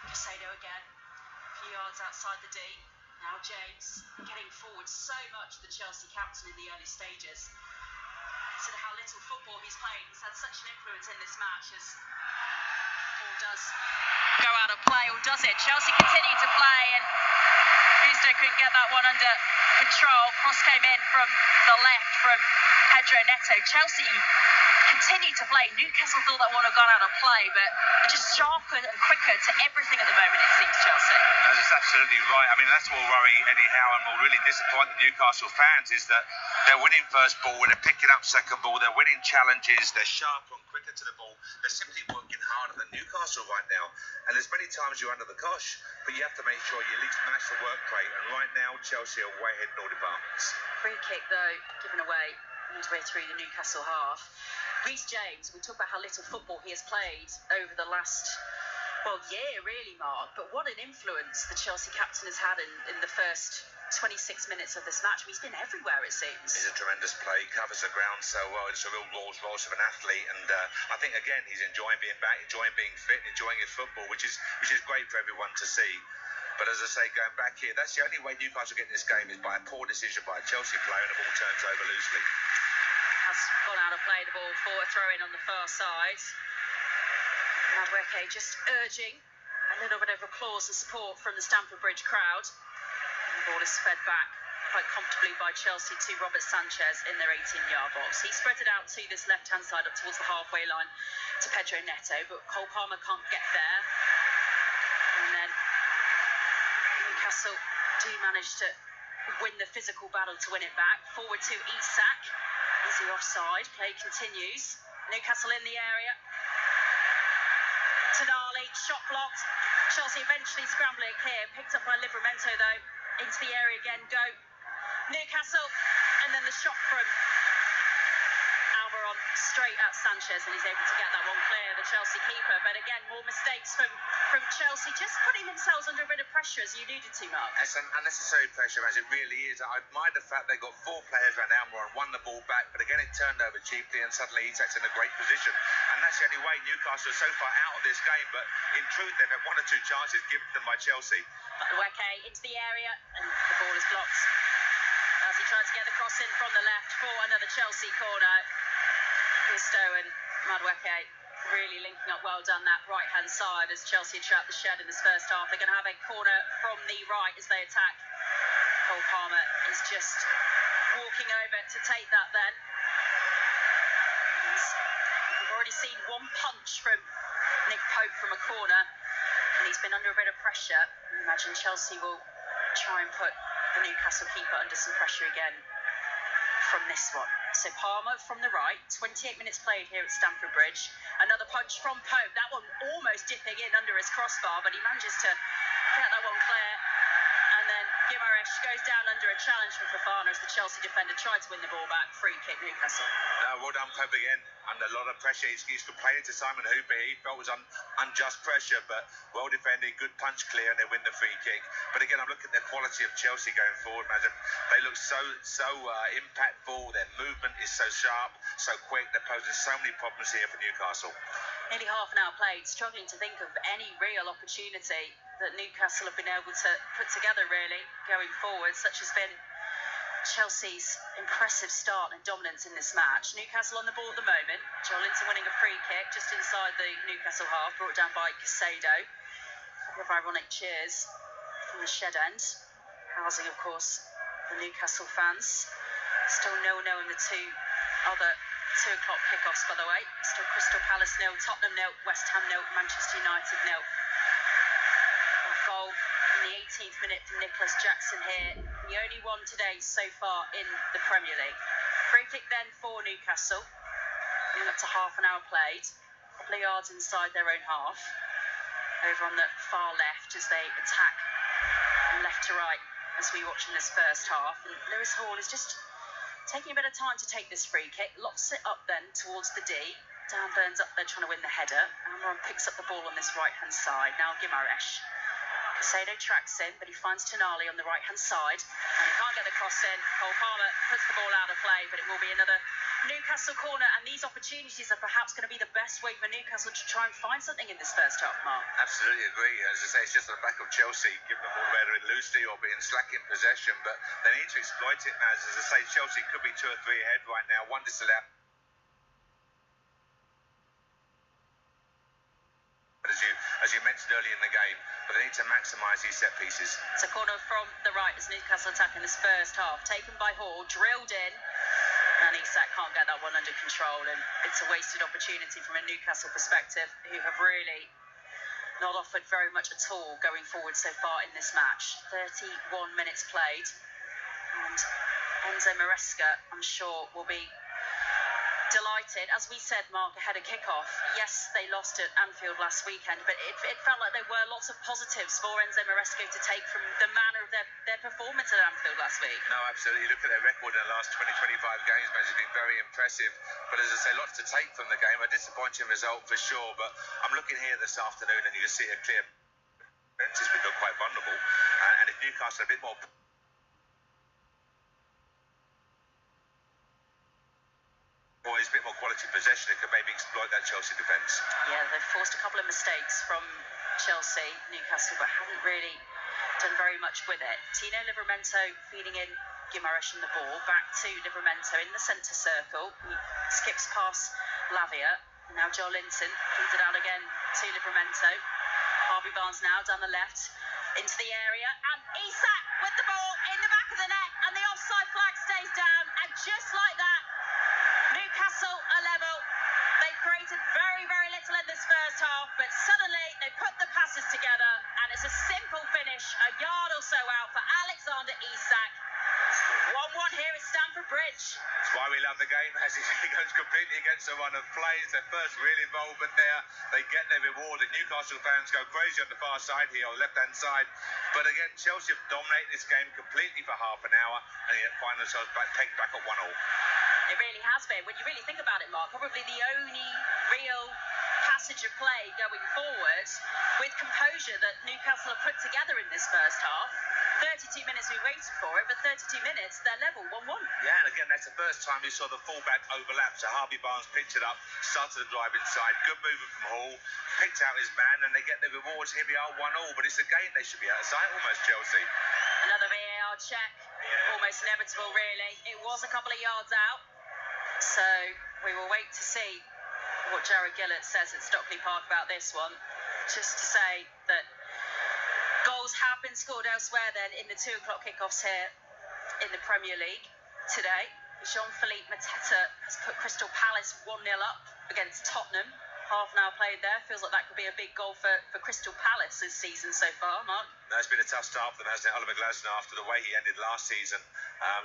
Casado again, a few yards outside the D. Now James getting forward so much, the Chelsea captain in the early stages. Consider how little football he's played. He's had such an influence in this match as ball does go out of play, or does it? Chelsea continue to play, and Gusto couldn't get that one under control. Cross came in from the left from Pedro Neto. Chelsea continue to play. Newcastle thought that one had gone out of play, but just sharper and quicker to everything at the moment, it seems, Chelsea. No, that's absolutely right. I mean, that's what will worry Eddie Howe and will really disappoint the Newcastle fans, is that they're winning first ball, they're picking up second ball, they're winning challenges, they're sharper and quicker to the ball. They're simply working harder than Newcastle right now. And there's many times you're under the cosh, but you have to make sure you at least match the work rate. And right now, Chelsea are way ahead in all departments. Free kick, though, given away midway through the Newcastle half. Reece James, we talk about how little football he has played over the last, year really, Mark. But what an influence the Chelsea captain has had in the first 26 minutes of this match. He's been everywhere, it seems. He's a tremendous play, covers the ground so well. It's a real Rolls Royce of an athlete, and I think again he's enjoying being back, enjoying being fit, enjoying his football, which is great for everyone to see. But as I say, going back here, that's the only way Newcastle get in this game, is by a poor decision by a Chelsea player, and the ball turns over loosely. Has gone out of play, the ball for a throw-in on the far side. Madueke just urging a little bit of applause and support from the Stamford Bridge crowd. And the ball is fed back quite comfortably by Chelsea to Robert Sanchez in their 18-yard box. He spread it out to this left-hand side up towards the halfway line to Pedro Neto, but Cole Palmer can't get there. And then Newcastle do manage to win the physical battle to win it back. Forward to Isak. Is he offside? Play continues. Newcastle in the area. Tonali, shot blocked. Chelsea eventually scrambling clear. Picked up by Livramento, though. Into the area again. Go. Newcastle. And then the shot from Almiron straight at Sanchez, and he's able to get that one clear, the Chelsea keeper. But again, more mistakes from Chelsea, just putting themselves under a bit of pressure, as you alluded to, Mark. It's an unnecessary pressure, as it really is. I admire the fact they got 4 players around Almiron, won the ball back, but again it turned over cheaply, and suddenly Isak's in a great position. And that's the only way Newcastle are so far out of this game, but in truth they've had 1 or 2 chances given to them by Chelsea. Madueke into the area, and the ball is blocked as he tried to get the cross in from the left for another Chelsea corner. Gusto and Madueke really linking up well done that right-hand side as Chelsea trapped the shed in this first half. They're going to have a corner from the right as they attack. Cole Palmer is just walking over to take that then. We've already seen 1 punch from Nick Pope from a corner, and he's been under a bit of pressure. I imagine Chelsea will try and put the Newcastle keeper under some pressure again from this one. So Palmer from the right, 28 minutes played here at Stamford Bridge. Another punch from Pope, that one almost dipping in under his crossbar, but he manages to get that one clear. And then Guimaraes goes down under a challenge from Fofana as the Chelsea defender tried to win the ball back. Free kick, Newcastle. Well done, Pope again. Under a lot of pressure. He's complaining to Simon Hooper. He felt it was unjust pressure, but well defended, good punch clear, and they win the free kick. But again, I'm looking at the quality of Chelsea going forward, Madam. They look so impactful. Their movement is so sharp, so quick. They're posing so many problems here for Newcastle. Nearly half an hour played, struggling to think of any real opportunity that Newcastle have been able to put together, really, going forward. Such has been Chelsea's impressive start and dominance in this match. Newcastle on the ball at the moment. Joelinton winning a free kick just inside the Newcastle half, brought down by Casado. A couple of ironic cheers from the shed end, housing, of course, the Newcastle fans. Still 0-0 in the 2 other 2 o'clock kickoffs, by the way. Still Crystal Palace 0, Tottenham 0, West Ham 0, Manchester United 0. A goal in the 18th minute from Nicholas Jackson here. The only one today so far in the Premier League. Free kick then for Newcastle. Coming up to half an hour played. A couple of yards inside their own half. Over on the far left as they attack from left to right as we watch in this first half. And Lewis Hall is just taking a bit of time to take this free kick. Locks it up then towards the D. Dan Burns up there trying to win the header. Almiron picks up the ball on this right-hand side. Now Guimaraes. Casado tracks in, but he finds Tonali on the right-hand side. And he can't get the cross in. Cole Palmer puts the ball out of play, but it will be another Newcastle corner, and these opportunities are perhaps going to be the best way for Newcastle to try and find something in this first half, Mark. Absolutely agree. As I say, it's just on the back of Chelsea, giving the ball away either loosely or being slack in possession, but they need to exploit it, Maz. As I say, Chelsea could be 2 or 3 ahead right now. One disallowed. As you mentioned earlier in the game, but they need to maximise these set pieces. It's a corner from the right as Newcastle attack in this first half, taken by Hall, drilled in, and Isak can't get that one under control, and it's a wasted opportunity from a Newcastle perspective, who have really not offered very much at all going forward so far in this match. 31 minutes played, and Enzo Maresca, I'm sure, will be delighted. As we said, Mark, ahead of kick-off, yes, they lost at Anfield last weekend, but it felt like there were lots of positives for Enzo Maresca to take from the manner of their performance at Anfield last week. No, absolutely. You look at their record in the last 20-25 games, man, it's been very impressive. But as I say, lots to take from the game. A disappointing result for sure, but I'm looking here this afternoon and you can see a clear bench has become quite vulnerable. And if Newcastle are a bit more... Boys, a bit more quality possession, it could maybe exploit that Chelsea defence. Yeah, they've forced a couple of mistakes from Chelsea, Newcastle, but haven't really done very much with it. Tino Livramento feeding in Guimaraes in the ball, back to Livramento in the centre circle. He skips past Lavia. Now Joe Linton feeds it out again to Livramento. Harvey Barnes now down the left into the area, and Isak with the ball in the back of the net, and the offside flag stays down, and just like that, Newcastle are level. They created very, very little in this first half, but suddenly they put the passes together, and it's a simple finish, a yard or so out for Alexander Isak. 1-1 here at Stamford Bridge. That's why we love the game, as it goes completely against the run of plays. Their first real involvement there. They get their reward. The Newcastle fans go crazy on the far side here, on the left-hand side. But again, Chelsea have dominated this game completely for half an hour, and yet find themselves pegged back at 1-1. It really has been. When you really think about it, Mark, probably the only real passage of play going forward with composure that Newcastle have put together in this first half. 32 minutes we waited for it, but 32 minutes, they're level, 1-1. Yeah, and again, that's the first time we saw the fullback overlap. So Harvey Barnes picked it up, started the drive inside, good movement from Hall, picked out his man, and they get the rewards. Here we are, 1-1, but it's a game they should be out of sight almost, Chelsea. Another VAR check, almost inevitable, really. It was a couple of yards out, so we will wait to see what Jared Gillett says at Stockley Park about this one. Just to say that goals have been scored elsewhere then in the 2 o'clock kickoffs here in the Premier League today. Jean-Philippe Mateta has put Crystal Palace 1-0 up against Tottenham. Half an hour played there. Feels like that could be a big goal for Crystal Palace this season so far, Mark. No, it's been a tough start for them, hasn't it? Oliver Glasner, after the way he ended last season.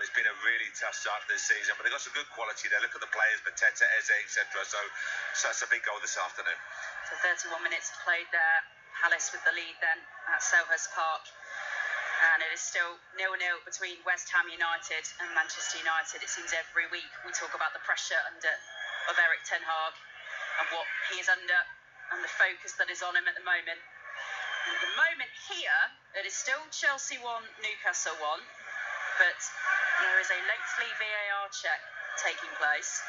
It's been a really tough start this season, but they've got some good quality there. Look at the players, Mateta, Eze, etc. So that's a big goal this afternoon. So 31 minutes played there. Palace with the lead then at Selhurst Park. And it is still 0-0 between West Ham United and Manchester United. It seems every week we talk about the pressure of Eric Ten Hag and what he is under and the focus that is on him at the moment. And at the moment here, it is still Chelsea 1, Newcastle 1, but there is a lengthy VAR check taking place.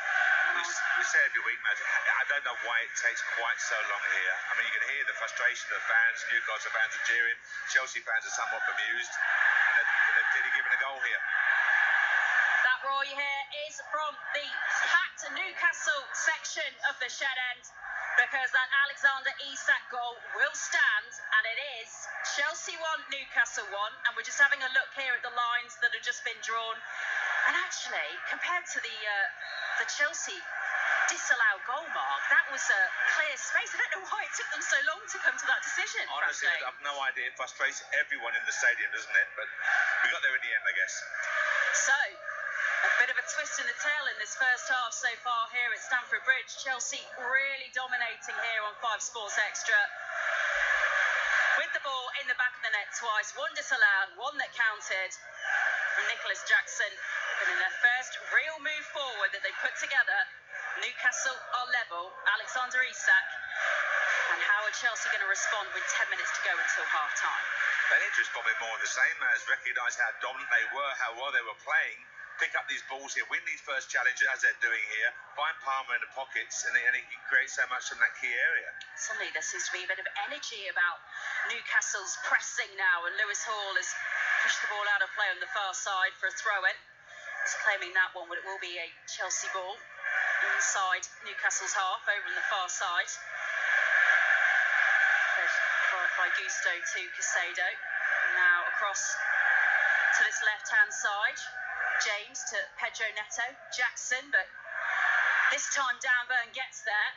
We say every week, Matt, I don't know why it takes quite so long here. I mean, you can hear the frustration of the fans. Newcastle fans are cheering. Chelsea fans are somewhat bemused. And they're clearly given a goal here. That roar you hear is from the packed Newcastle section of the shed end, because that Alexander Isak goal will stand, and it is Chelsea 1, Newcastle 1. And we're just having a look here at the lines that have just been drawn. And actually, compared to the Chelsea disallowed goal, Mark, that was a clear space. I don't know why it took them so long to come to that decision. Honestly, frankly. I've no idea. It frustrates everyone in the stadium, doesn't it? But we got there in the end, I guess. So, a bit of a twist in the tail in this first half so far here at Stamford Bridge. Chelsea really dominating here on 5 Sports Extra. With the ball in the back of the net twice. 1 disallowed, 1 that counted from Nicholas Jackson. And in their first real move forward that they put together, Newcastle are level. Alexander Isak. And how are Chelsea going to respond with 10 minutes to go until half-time? They need to respond with more of the same, as recognise how dominant they were, how well they were playing, pick up these balls here, win these first challenges as they're doing here, find Palmer in the pockets, and he can create so much from that key area. Suddenly there seems to be a bit of energy about Newcastle's pressing now, and Lewis Hall has pushed the ball out of play on the far side for a throw-in. He's claiming that one, but it will be a Chelsea ball inside Newcastle's half, over on the far side. Fed by Gusto to Casado. And now across to this left-hand side. James to Pedro Neto. Jackson, but this time Downburn gets there.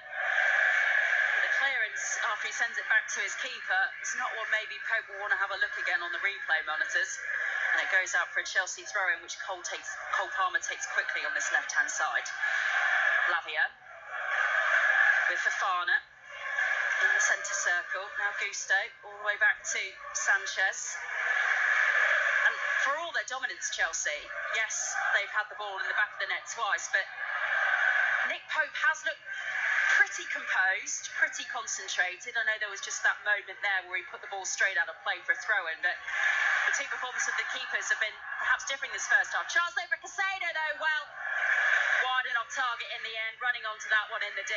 The clearance after he sends it back to his keeper is not what maybe Pope will want to have a look again on the replay monitors. And it goes out for a Chelsea throw-in, which Cole Palmer takes quickly on this left-hand side. Lavia with Fofana in the centre circle. Now Gusto all the way back to Sanchez. And for all their dominance, Chelsea, yes, they've had the ball in the back of the net twice, but Nick Pope has looked pretty composed, pretty concentrated. I know there was just that moment there where he put the ball straight out of play for a throw-in, but the two performances of the keepers have been perhaps differing this first half. Charles over Casado, though, well, wide and off target in the end, running onto that one in the D.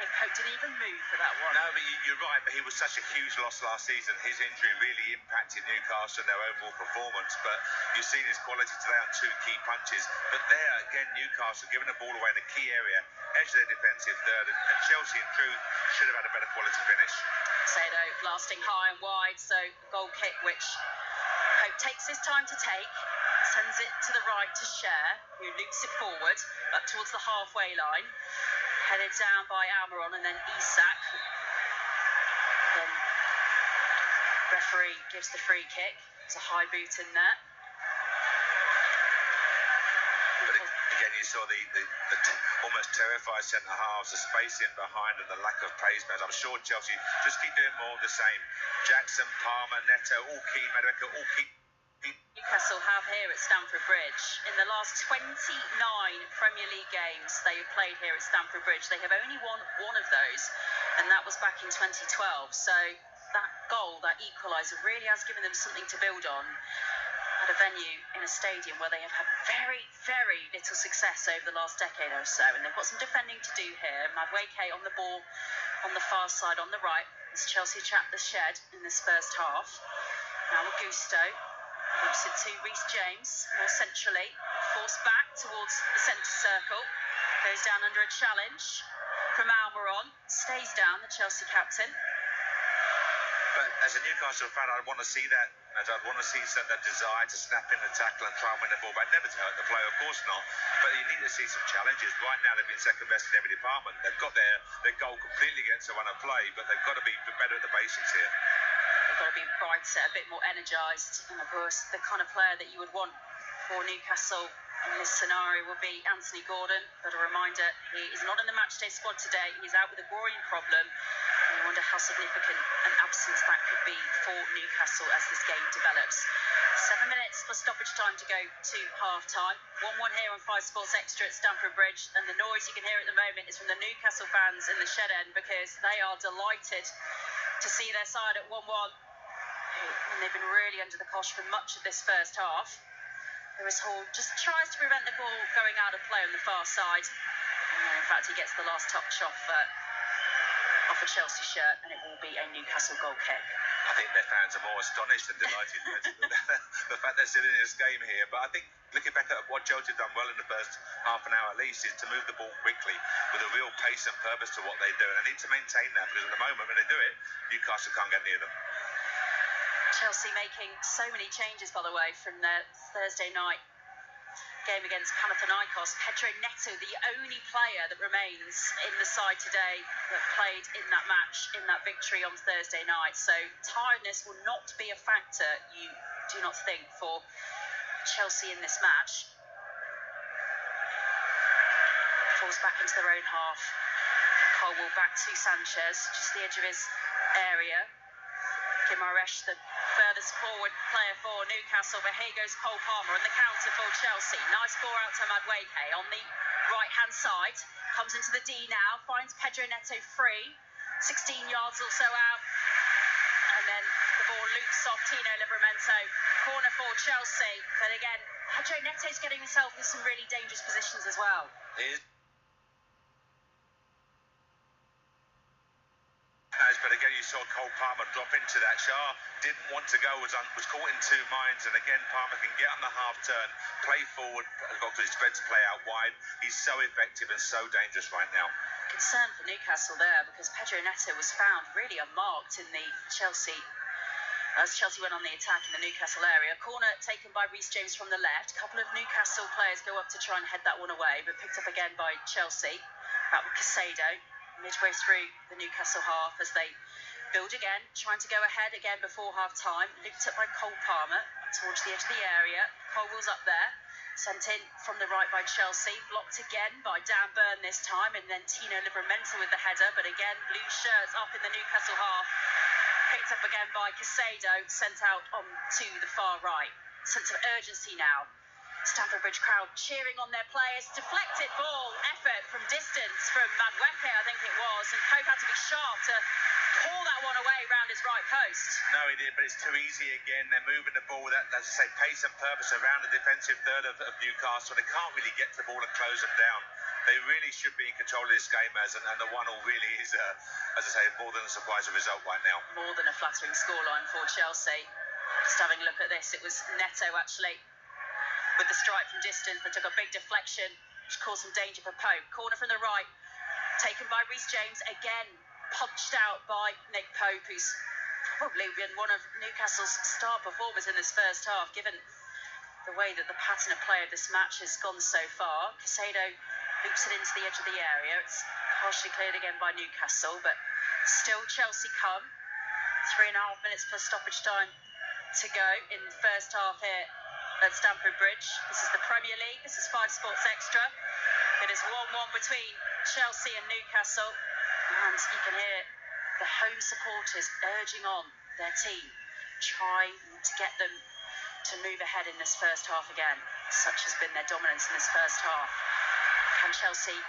Nick Pope didn't even move for that one. No, but you're right, but he was such a huge loss last season. His injury really impacted Newcastle and their overall performance, but you've seen his quality today on two key punches. But there, again, Newcastle giving the ball away in a key area, edge of their defensive third, and Chelsea, in truth, should have had a better quality finish. Casado blasting high and wide, so goal kick, which Pope takes his time to take, sends it to the right to Cher, who loops it forward up towards the halfway line, headed down by Almiron and then Isak. Then referee gives the free kick. There's a high boot in there. But again, you saw the almost terrified centre halves, the space in behind and the lack of pace. I'm sure Chelsea just keep doing more of the same. Jackson, Palmer, Neto, all key, Madueke, all key. Newcastle have here at Stamford Bridge. In the last 29 Premier League games they have played here at Stamford Bridge, they have only won one of those, and that was back in 2012. So that goal, that equaliser, really has given them something to build on at a venue in a stadium where they have had very, very little success over the last decade or so. And they've got some defending to do here. Madueke on the ball on the far side, on the right, as Chelsea trap the shed in this first half. Now Augusto loops it to Reece James, more centrally, forced back towards the centre circle, goes down under a challenge from Almiron, stays down, the Chelsea captain. But as a Newcastle fan, I'd want to see that. I'd want to see that desire to snap in the tackle and try and win the ball back. Never to hurt the player, of course not. But you need to see some challenges. Right now, they've been second best in every department. They've got their goal completely against the run of play, but they've got to be better at the basics here. They've got to be brighter, a bit more energised. And of course, the kind of player that you would want for Newcastle in this scenario would be Anthony Gordon. But a reminder, he is not in the matchday squad today. He's out with a groin problem. And you wonder how significant an absence that could be for Newcastle as this game develops. 7 minutes plus stoppage time to go to half-time. 1-1 here on 5 Sports Extra at Stamford Bridge. And the noise you can hear at the moment is from the Newcastle fans in the shed end, because they are delighted to see their side at 1-1. And they've been really under the cosh for much of this first half. Lewis Hall just tries to prevent the ball going out of play on the far side. And then, in fact, he gets the last touch off a Chelsea shirt, and it will be a Newcastle goal kick. I think their fans are more astonished than delighted with the fact they're still in this game here. But I think, looking back at what Chelsea have done well in the first half an hour at least, is to move the ball quickly with a real pace and purpose to what they do. And they need to maintain that, because at the moment when they do it, Newcastle can't get near them. Chelsea making so many changes, by the way, from their Thursday night game against Panathinaikos. Pedro Neto, the only player that remains in the side today that played in that match, in that victory on Thursday night. So tiredness will not be a factor, you do not think, for Chelsea in this match. Falls back into their own half. Colwell back to Sanchez, just the edge of his area. Gimaresh, the furthest forward player for Newcastle, but here goes Cole Palmer on the counter for Chelsea. Nice ball out to Madueke on the right-hand side. Comes into the D now, finds Pedro Neto free. 16 yards or so out. And then the ball loops off Tino Livramento. Corner for Chelsea. But again, Pedro Neto's getting himself in some really dangerous positions as well. But again, you saw Cole Palmer drop into that. Shah didn't want to go, was caught in two minds. And again, Palmer can get on the half turn, play forward, got his defence play out wide. He's so effective and so dangerous right now. Concern for Newcastle there, because Pedro Neto was found really unmarked in the Chelsea, as Chelsea went on the attack in the Newcastle area. Corner taken by Reece James from the left. A couple of Newcastle players go up to try and head that one away, but picked up again by Chelsea. Back with Casado midway through the Newcastle half as they build again, trying to go ahead again before half time. Looped up by Cole Palmer towards the edge of the area. Colwell's up there, sent in from the right by Chelsea, blocked again by Dan Burn this time, and then Tino Livramento with the header. But again, blue shirts up in the Newcastle half, picked up again by Casado, sent out on to the far right. Sense of urgency now. Stamford Bridge crowd cheering on their players. Deflected ball, effort from distance from Madueke, I think it was, and Pope had to be sharp to pull that one away round his right post. No, he did, but it's too easy again. They're moving the ball with that, as I say, pace and purpose around the defensive third of Newcastle. They can't really get to the ball and close them down. They really should be in control of this game, and the 1-1 really is, as I say, more than a surprising result right now. More than a flattering scoreline for Chelsea. Just having a look at this, it was Neto actually with the strike from distance, but took a big deflection, which caused some danger for Pope. Corner from the right, taken by Reece James, again punched out by Nick Pope, who's probably been one of Newcastle's star performers in this first half, given the way that the pattern of play of this match has gone so far. Casado loops it into the edge of the area. It's partially cleared again by Newcastle, but still Chelsea come. 3.5 minutes plus stoppage time to go in the first half here at Stamford Bridge. This is the Premier League. This is 5 Sports Extra. It is 1-1 between Chelsea and Newcastle, and you can hear the home supporters urging on their team, trying to get them to move ahead in this first half again. Such has been their dominance in this first half. Can Chelsea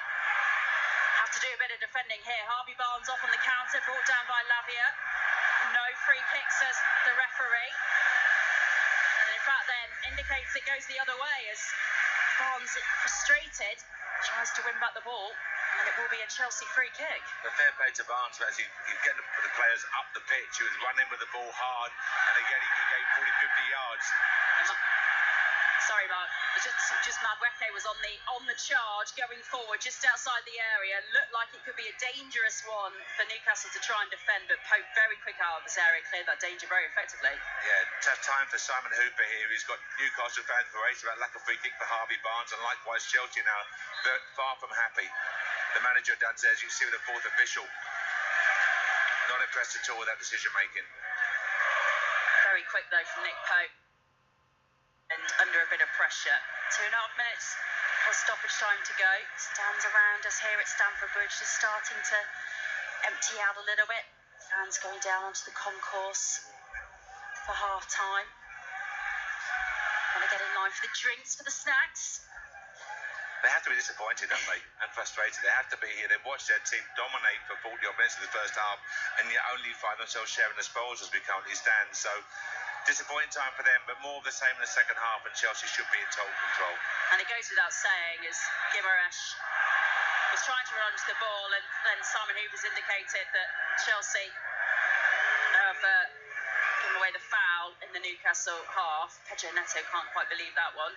have to do a bit of defending here? Harvey Barnes off on the counter, brought down by Lavia. No free kicks, says the referee. In fact, then indicates it goes the other way as Barnes, frustrated, tries to win back the ball, and it will be a Chelsea free kick. The fair play to Barnes, as he getting the players up the pitch. He was running with the ball hard, and again he gave 40-50 yards. Sorry, Mark. It's just Madueke was on the charge going forward, just outside the area. Looked like it could be a dangerous one for Newcastle to try and defend, but Pope very quick out of this area, cleared that danger very effectively. Yeah, tough time for Simon Hooper here. He's got Newcastle fans berate about lack of free kick for Harvey Barnes, and likewise Chelsea now far from happy. The manager Dan says, you can see with the fourth official, not impressed at all with that decision making. Very quick though from Nick Pope, and under a bit of pressure. 2.5 minutes plus stoppage time to go. Stands around us here at Stamford Bridge is starting to empty out a little bit. Fans going down onto the concourse for half time. Want to get in line for the drinks, for the snacks. They have to be disappointed, don't they? And frustrated. They have to be here. They've watched their team dominate for 40-odd minutes in the first half, and yet only find themselves sharing the spoils as we currently stand. So, disappointing time for them, but more of the same in the second half, and Chelsea should be in total control. And it goes without saying, as Guimaraes was trying to run to the ball, and then Simon Hooper's indicated that Chelsea have given away the foul in the Newcastle half. Pedro Neto can't quite believe that one.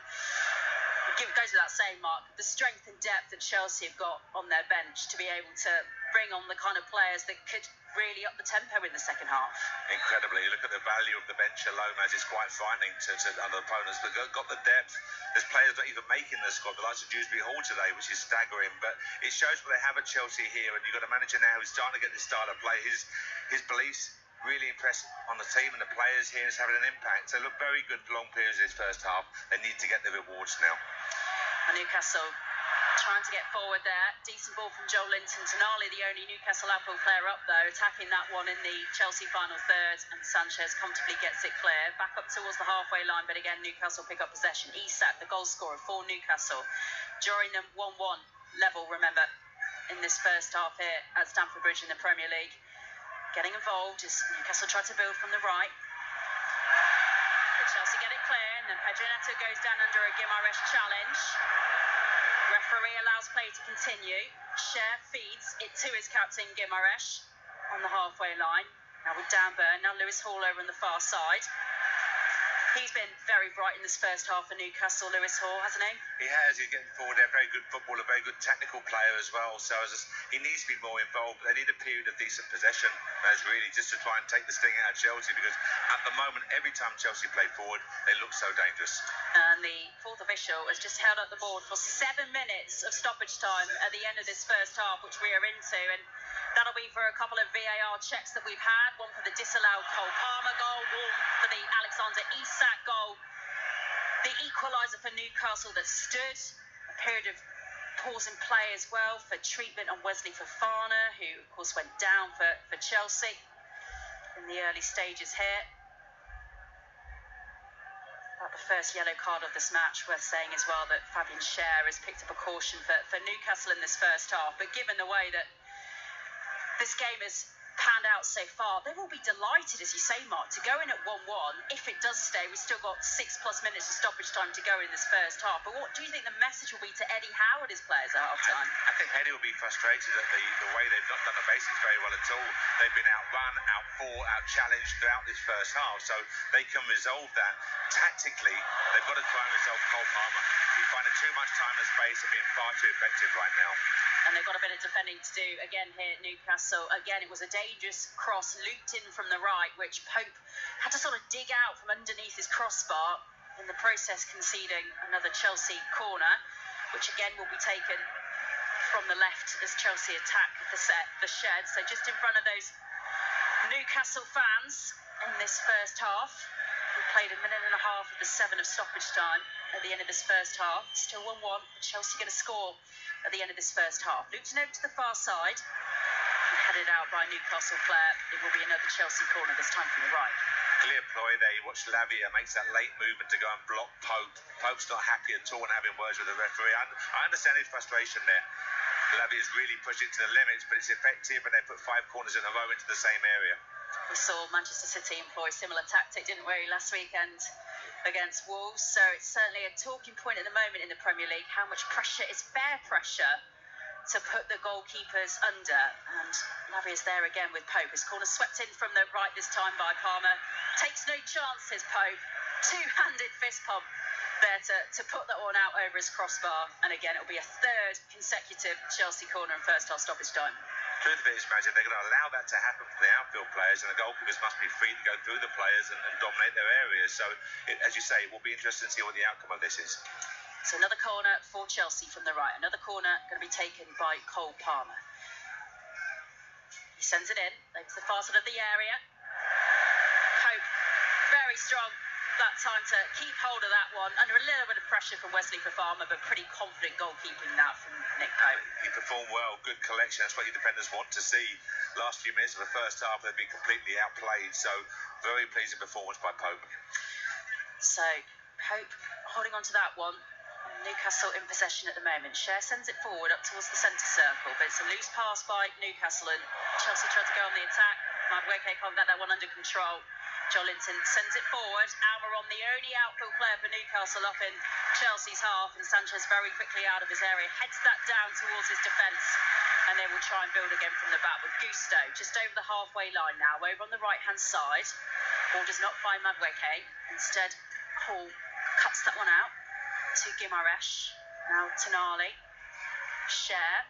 It goes without saying, Mark, the strength and depth that Chelsea have got on their bench to be able to bring on the kind of players that could really up the tempo in the second half. Incredibly. Look at the value of the bench alone, as it's quite frightening to other opponents. They've got the depth. There's players not even making the squad, the likes of Dewsbury Hall today, which is staggering. But it shows what they have at Chelsea here, and you've got a manager now who's starting to get this style of play. His beliefs really impressed on the team and the players here, and it's having an impact. So look very good for long periods of this first half. They need to get the rewards now. And Newcastle trying to get forward there. Decent ball from Joel Linton. Tonali, the only Newcastle Apple player up though, attacking that one in the Chelsea final third, and Sanchez comfortably gets it clear. Back up towards the halfway line, but again Newcastle pick up possession. Isak, the goal scorer for Newcastle, drawing them 1-1 level, remember, in this first half here at Stamford Bridge in the Premier League. Getting involved as Newcastle try to build from the right. Chelsea get it clear, and then Pedro Neto goes down under a Guimaraes challenge. Referee allows play to continue. Cher feeds it to his captain Guimaraes on the halfway line. Now with Dan Burn, now Lewis Hall over on the far side. He's been very bright in this first half for Newcastle, Lewis Hall, hasn't he? He has. He's getting forward. They're a very good footballer, very good technical player as well. So he needs to be more involved. They need a period of decent possession, as really, just to try and take the sting out of Chelsea, because at the moment, every time Chelsea play forward, they look so dangerous. And the fourth official has just held up the board for 7 minutes of stoppage time at the end of this first half, which we are into. And that'll be for a couple of VAR checks that we've had. One for the disallowed Cole Palmer goal, one for the Alexander Isak goal. The equaliser for Newcastle that stood. A period of pause in play as well for treatment on Wesley Fofana, who of course went down for Chelsea in the early stages here. About the first yellow card of this match, worth saying as well that Fabian Cher has picked up a caution for Newcastle in this first half. But given the way that this game has panned out so far, they will be delighted, as you say, Mark, to go in at 1-1. If it does stay, we've still got 6+ minutes of stoppage time to go in this first half. But what do you think the message will be to Eddie Howe and his players at half-time? I think Eddie will be frustrated at the way they've not done the basics very well at all. They've been outrun, outfought, out-challenged throughout this first half, so they can resolve that. Tactically, they've got to try and resolve Cole Palmer. He's finding too much time and space and being far too effective right now. And they've got a bit of defending to do again here at Newcastle. Again, it was a dangerous cross looped in from the right, which Pope had to sort of dig out from underneath his crossbar, in the process conceding another Chelsea corner, which again will be taken from the left as Chelsea attack the shed. So just in front of those Newcastle fans in this first half. We played a minute and a half of the 7 of stoppage time at the end of this first half. Still 1-1. Chelsea going to score at the end of this first half. Looped over to the far side and headed out by a Newcastle player. It will be another Chelsea corner, this time from the right. Clear ploy there. You watch Lavia makes that late movement to go and block Pope. Pope's not happy at all and having words with the referee. I understand his frustration there. Lavia's really pushed it to the limits, but it's effective, and they put 5 corners in a row into the same area. We saw Manchester City employ a similar tactic, didn't we, last weekend against Wolves? So it's certainly a talking point at the moment in the Premier League, how much pressure is fair pressure to put the goalkeepers under. And Lavia's there again with Pope. His corner swept in from the right this time by Palmer. Takes no chances, Pope. Two-handed fist pump there to put that one out over his crossbar. And again, it'll be a 3rd consecutive Chelsea corner in first half stoppage time. Truth of it is, Magic, they're going to allow that to happen for the outfield players, and the goalkeepers must be free to go through the players and dominate their areas. So, as you say, it will be interesting to see what the outcome of this is. So another corner for Chelsea from the right. Another corner going to be taken by Cole Palmer. He sends it in. Over to the far side of the area. Pope, very strong that time to keep hold of that one. Under a little bit of pressure from Wesley Fofana, but pretty confident goalkeeping now from Nick Pope. He performed well, good collection. That's what your defenders want to see. Last few minutes of the first half, they've been completely outplayed. So, very pleasing performance by Pope. So, Pope holding on to that one. Newcastle in possession at the moment. Cher sends it forward up towards the centre circle, but it's a loose pass by Newcastle, and Chelsea tried to go on the attack. Madueke can't get that one under control. Jolinton sends it forward. Almiron, the only outfield player for Newcastle, up in Chelsea's half, and Sanchez very quickly out of his area, heads that down towards his defence, and they will try and build again from the back with Gusto just over the halfway line now, over on the right-hand side. Ball does not find Madueke. Instead, Hall cuts that one out to Guimaraes. Now Tonali. Cher.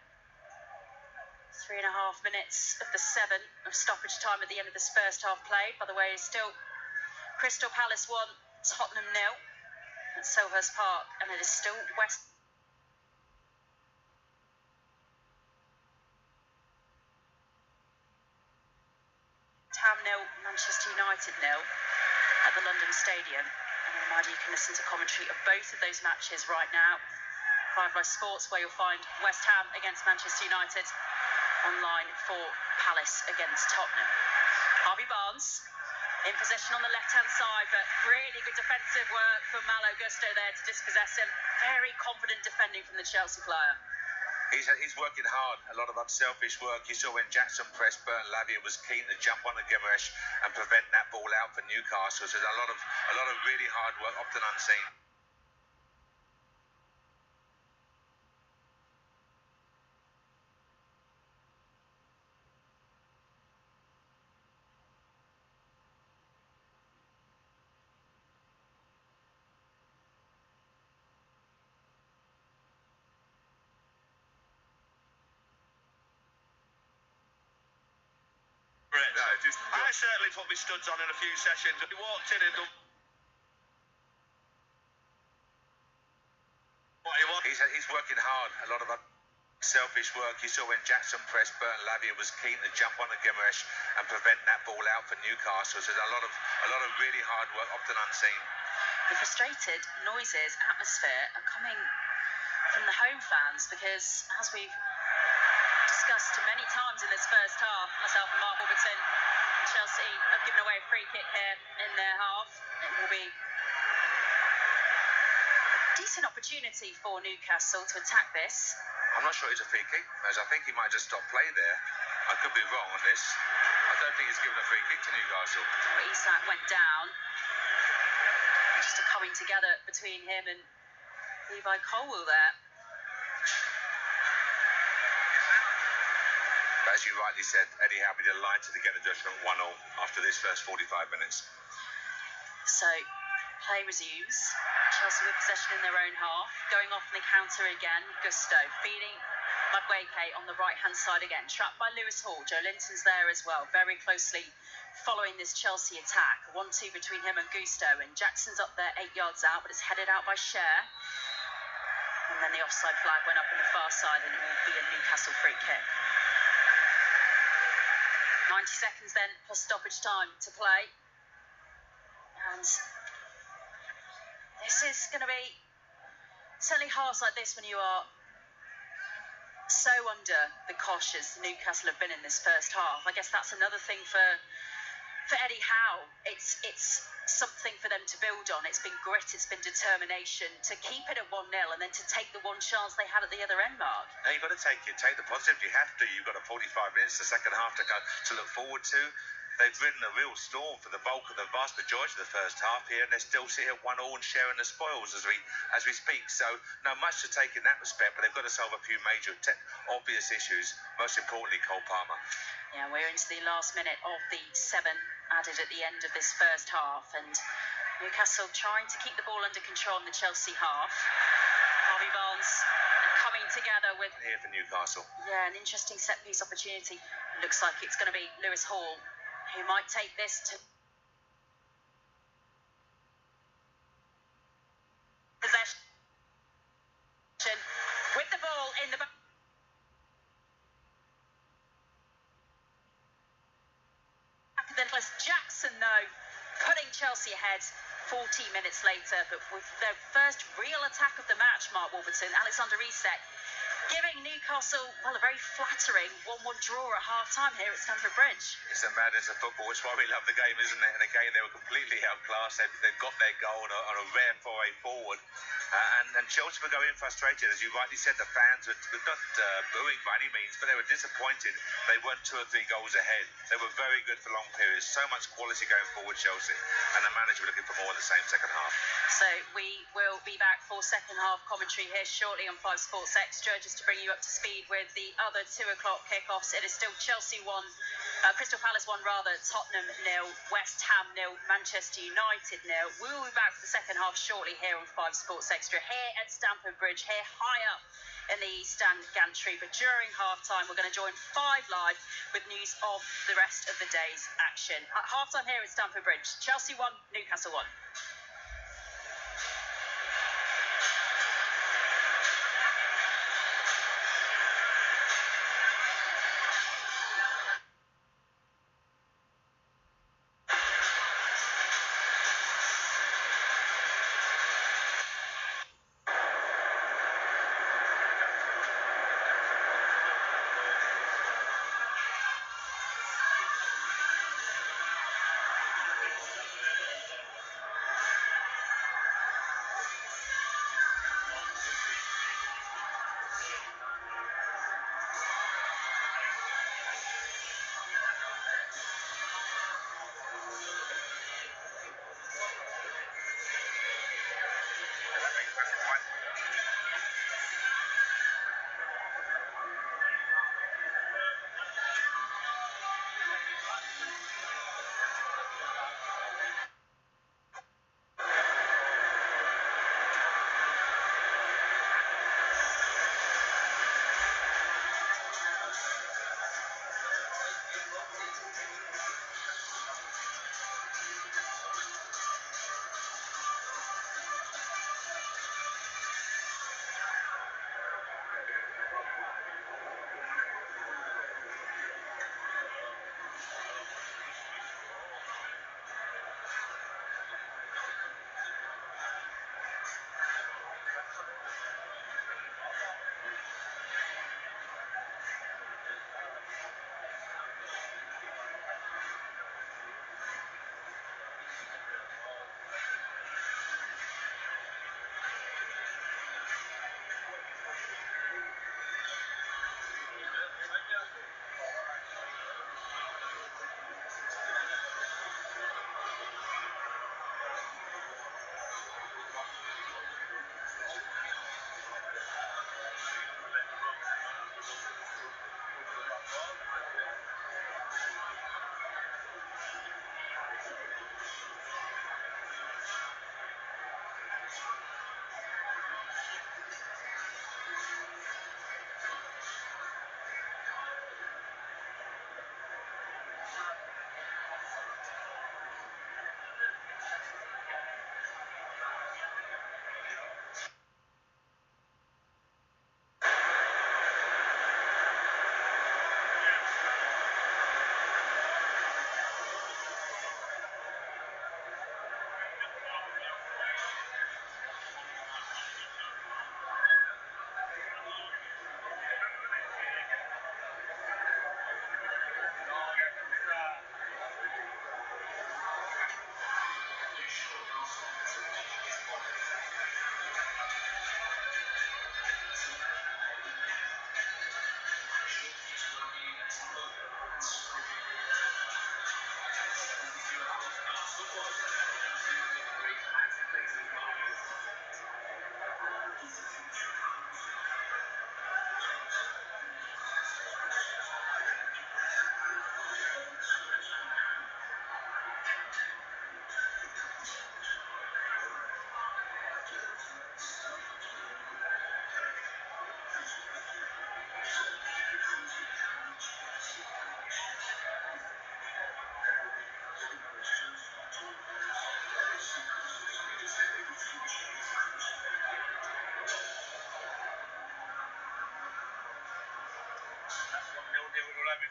3.5 minutes of the 7 of stoppage time at the end of this first half played. By the way, it's still Crystal Palace 1, Tottenham 0 at Selhurst Park, and it is still West Ham 0, Manchester United 0 at the London Stadium. And a reminder, you can listen to commentary of both of those matches right now. 5 Live Sports, where you'll find West Ham against Manchester United, online for Palace against Tottenham. Harvey Barnes in possession on the left-hand side, but really good defensive work from Malo Gusto there to dispossess him. Very confident defending from the Chelsea player. He's working hard, a lot of unselfish work. You saw when Jackson pressed, Bernd Lavia was keen to jump on the Gimaresh and prevent that ball out for Newcastle. So there's a lot of really hard work, often unseen. No, I certainly put my studs on in a few sessions. He walked in and done what he wanted. He's working hard, a lot of selfish work. You saw when Jackson pressed, Bernd Lavia was keen to jump on the Gimaresh and prevent that ball out for Newcastle. So there's a lot of really hard work, often unseen. The frustrated noises, atmosphere are coming from the home fans because, as we've discussed many times in this first half, myself and Mark Warburton, Chelsea have given away a free kick here in their half. It will be a decent opportunity for Newcastle to attack this. I'm not sure it's a free kick, as I think he might just stop play there. I could be wrong on this. I don't think he's given a free kick to Newcastle. But Isak went down. Just a coming together between him and Levi Colwell there. But as you rightly said, Eddie Howe be delighted to get a judgment 1-0 after this first 45 minutes. So, play resumes. Chelsea with possession in their own half. Going off in the counter again. Gusto feeding Madueke on the right-hand side again. Trapped by Lewis Hall. Joe Linton's there as well. Very closely following this Chelsea attack. 1-2 between him and Gusto. And Jackson's up there 8 yards out, but it's headed out by Cher. And then the offside flag went up on the far side, and it will be a Newcastle free kick. 90 seconds then, plus stoppage time to play. And this is going to be certainly halves like this when you are so under the cosh as Newcastle have been in this first half. I guess that's another thing for Eddie Howe. It's something for them to build on. It's been grit, it's been determination to keep it at 1-0 and then to take the one chance they had at the other end, Mark. Now you've got to take the positive. You have to. You've got a 45 minutes, the second half to look forward to. They've ridden a real storm for the bulk of the vast majority of the first half here, and they're still sitting at 1-1 and sharing the spoils as we speak. So, not much to take in that respect, but they've got to solve a few major, obvious issues. Most importantly, Cole Palmer. Yeah, we're into the last minute of the 7 added at the end of this first half, and Newcastle trying to keep the ball under control in the Chelsea half. Harvey Barnes coming together with here for Newcastle. Yeah, an interesting set piece opportunity. Looks like it's going to be Lewis Hall who might take this to possession with the ball in the back. Then Jackson, though, putting Chelsea ahead 14 minutes later, but with their first real attack of the match, Mark Warburton, Alexander Isak giving Newcastle, well, a very flattering 1-1 draw at half-time here at Stamford Bridge. It's the madness of football. It's why we love the game, isn't it? And again, they were completely outclassed. They've got their goal on a rare foray forward. And Chelsea were going frustrated. As you rightly said, the fans were not booing by any means, but they were disappointed. They weren't 2 or 3 goals ahead. They were very good for long periods. So much quality going forward, Chelsea. And the manager were looking for more in the same second half. So we will be back for second half commentary here shortly on 5 Sports Extra, just to bring you up to speed with the other 2 o'clock kickoffs. It is still Chelsea 1, Crystal Palace 1 rather, Tottenham 0, West Ham 0, Manchester United 0. We will be back for the second half shortly here on 5 Sports Extra, here at Stamford Bridge, here high up in the stand gantry. But during half-time, we're going to join 5 Live with news of the rest of the day's action. At half-time here at Stamford Bridge, Chelsea 1, Newcastle 1.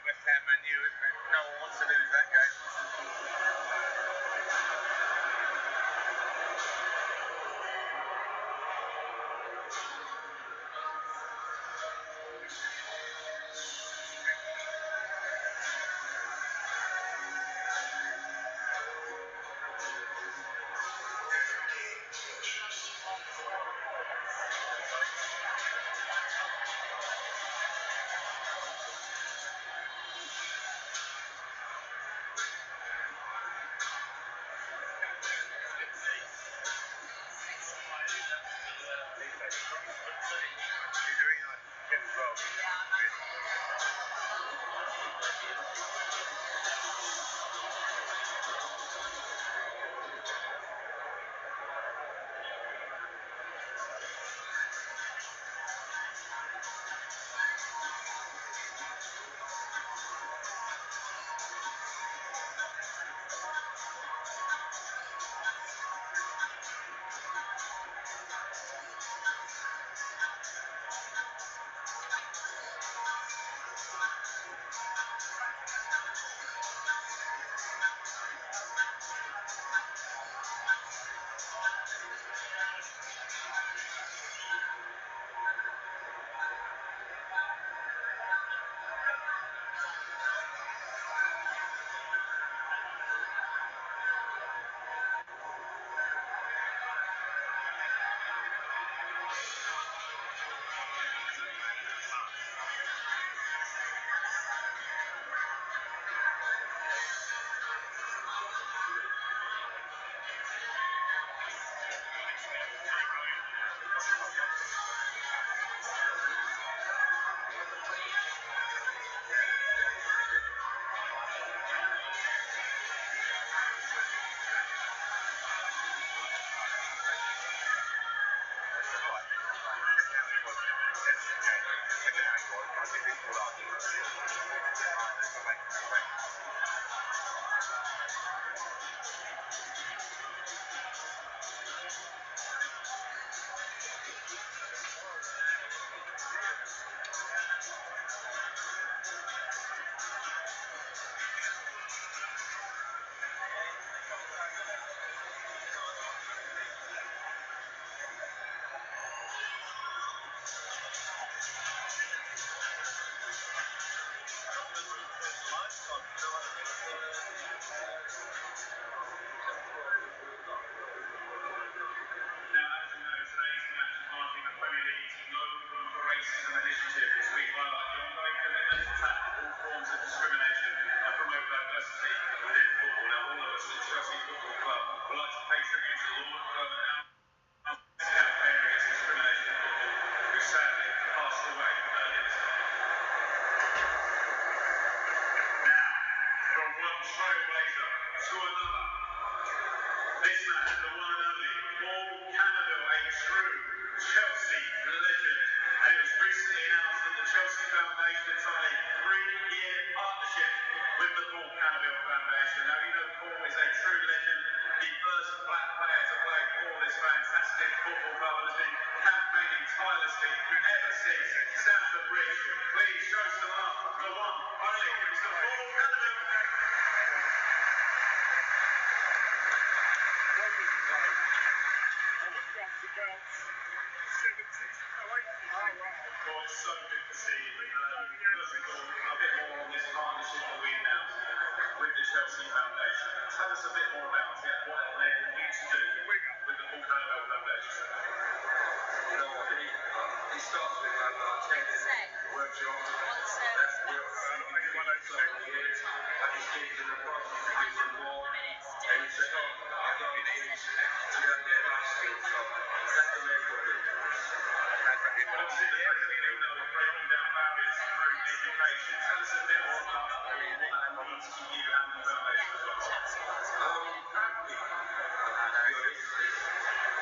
West Ham Man U, isn't it? No one wants to lose that game.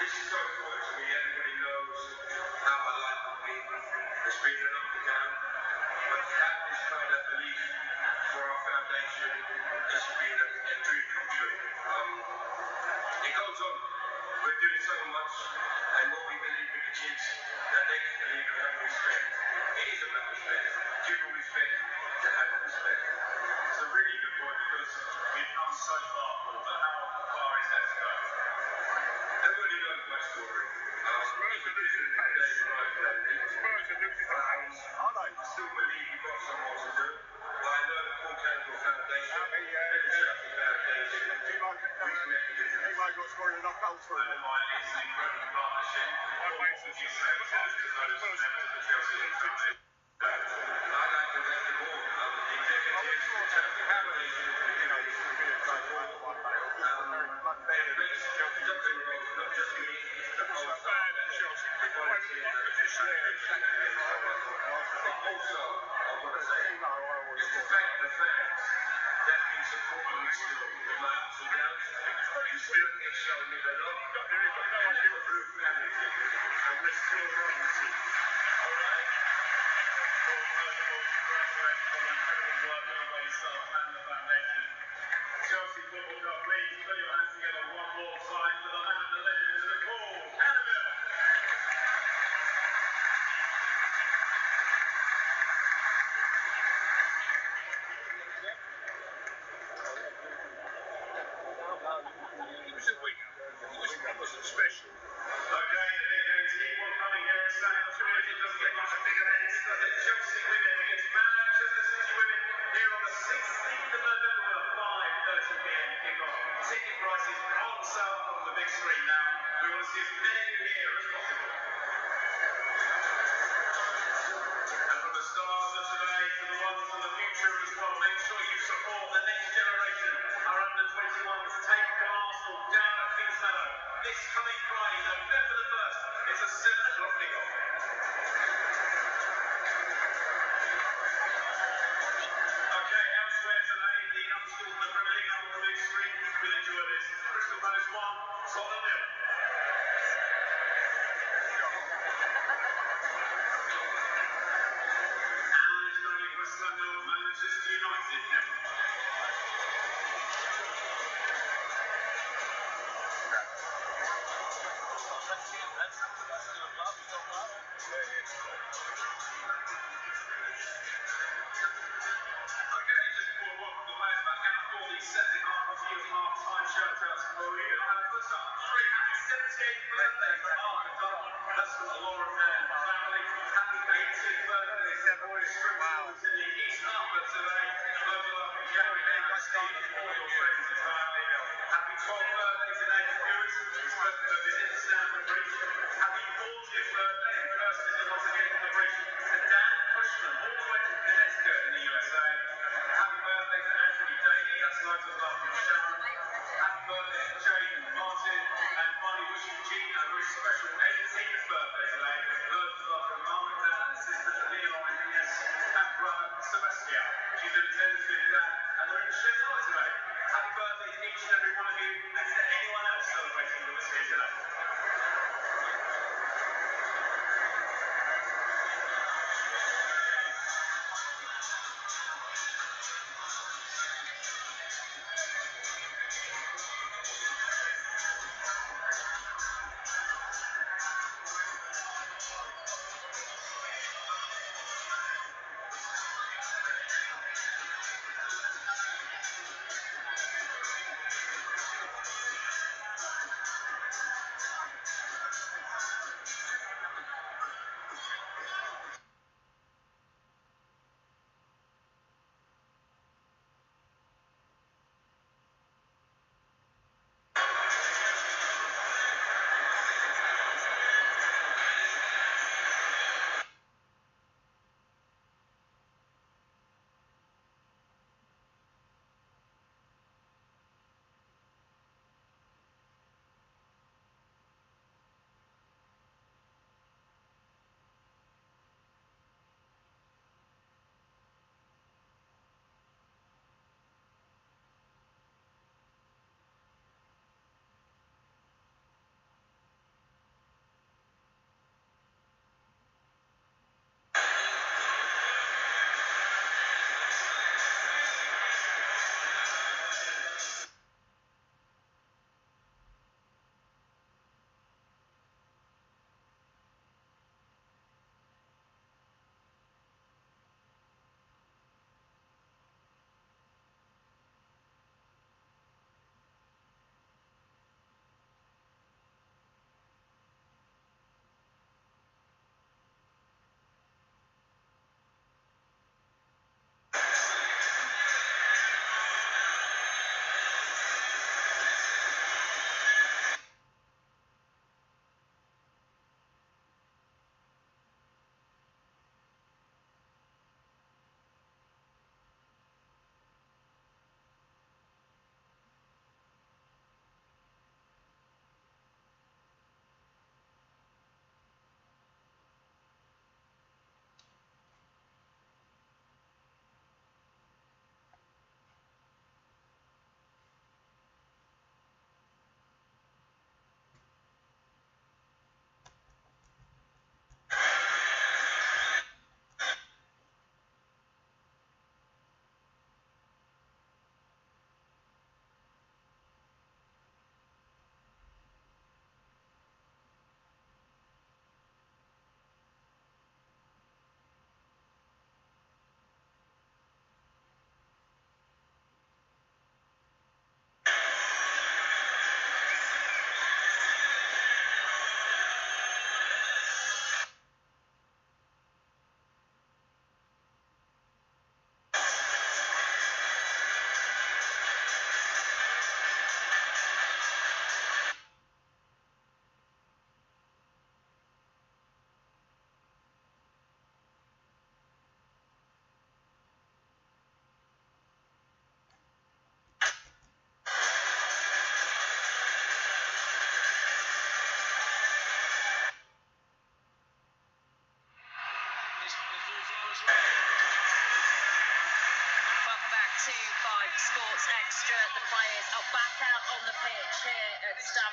This is so important to me. Everybody knows how my life will be. It's been an up and down. But to have this kind of belief for our foundation, this has been a dream come true. It goes on. We're doing so much, and what we believe with the kids, that they can believe and have respect. It is about respect. Give respect to have respect. It's a really good point because we've come so far, but how far is that to go? Everybody knows my story. Spurs are losing the pace. Spurs are losing the pace. I still believe we've got some more to do. But I know the Paul Campbell Foundation, the Chelsea Foundation, you might got scoring enough goals for it. It's an incredible partnership. All of you say to those members of the Chelsea family. I'd like to thank the board, the executives, the Chelsea Foundation, Chelsea Football Club, please put your hands together one more time for the man, the legend, Mr. Paul Campbell. He was a winger. He wasn't special. Okay, they're going to keep on coming here and saying, I'm sure it doesn't get much bigger than this. Chelsea women against Manchester City women here on the 16th of November at 5:30 p.m. kickoff. Ticket prices on sale on the big screen now. We want to see as many of you here as possible. And from the stars of today to the ones of the future as well, make sure you support the next generation. Our under-21s take on Arsenal down at Kingsmeadow this coming Friday, November the 1st. It's a 7 o'clock kickoff. Okay, elsewhere today, the young schools in the Premier League on the big screen. We'll enjoy this. Crystal Palace 1, Tottenham 0. And it's going to be West Ham 0, Manchester United 0. Second half of the half-time shout-outs for you. First up, 378th birthday for Mark Dunn. That's from the Laura Mann family. Happy 80th birthday to boys in the East Harbour today. Loads of love from Gary Hayes, Steve, all your friends and family. Happy 12th birthday to Nathan Lewis, whose first ever visit to Stamford Bridge. Happy 40th birthday and first visit once again to the bridge to Dan Cushman, all the way from Connecticut in the USA. Happy birthday to Anthony Daly, that's loads of love from Sharon. Happy birthday to Jane, Martin, and finally wishing Gina a very special 18th birthday today. Loads of love from Mum and Dad and sisters Leon and Ines and brother Sebastian. She's in attendance with Dad and they're in the shed today. Happy birthday to each and every one of you, and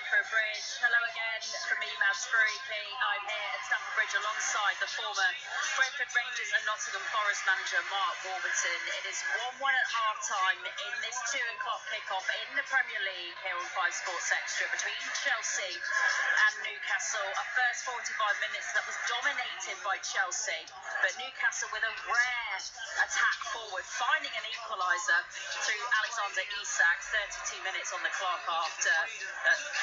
Stamford Bridge. Hello again from me, Maz Farooqi. I'm here at Stamford Bridge alongside the former Brentford Rangers and Nottingham Forest manager Mark Warburton. It is 1-1 at half-time in this 2 o'clock kickoff in the Premier League here on 5 Sports Extra between Chelsea and Newcastle. A first 45 minutes that was dominated by Chelsea, but Newcastle with a rare attack forward, finding an equaliser through Alexander Isak. 32 minutes on the clock after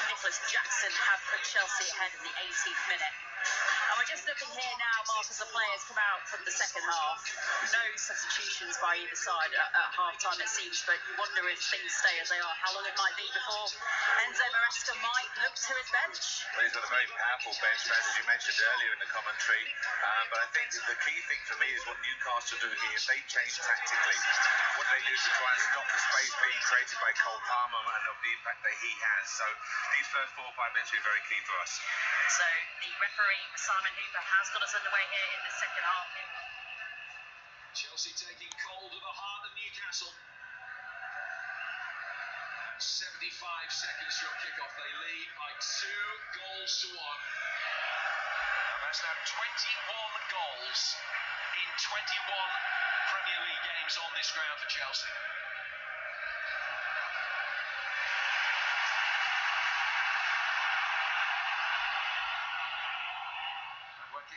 Nicholas Jackson had put Chelsea ahead in the 18th minute. And we're just looking here now, Mark, as the players come out from the second half. No substitutions by either side at half-time, it seems, but you wonder if things stay as they are, how long it might be before Enzo Maresca might look to his bench. Well, he's got a very powerful bench, as you mentioned earlier in the commentary. But I think the key thing for me is what Newcastle do here. If they change tactically, what they do to try and stop the space being created by Cole Palmer and of the impact that he has. So these first 4 or 5 minutes will be very key for us. So the referee, Simon Hooper, has got us underway here in the second half. Chelsea taking cold of the heart of Newcastle. 75 seconds from kickoff, they lead by 2 goals to 1. And that's now 21 goals in 21 Premier League games on this ground for Chelsea.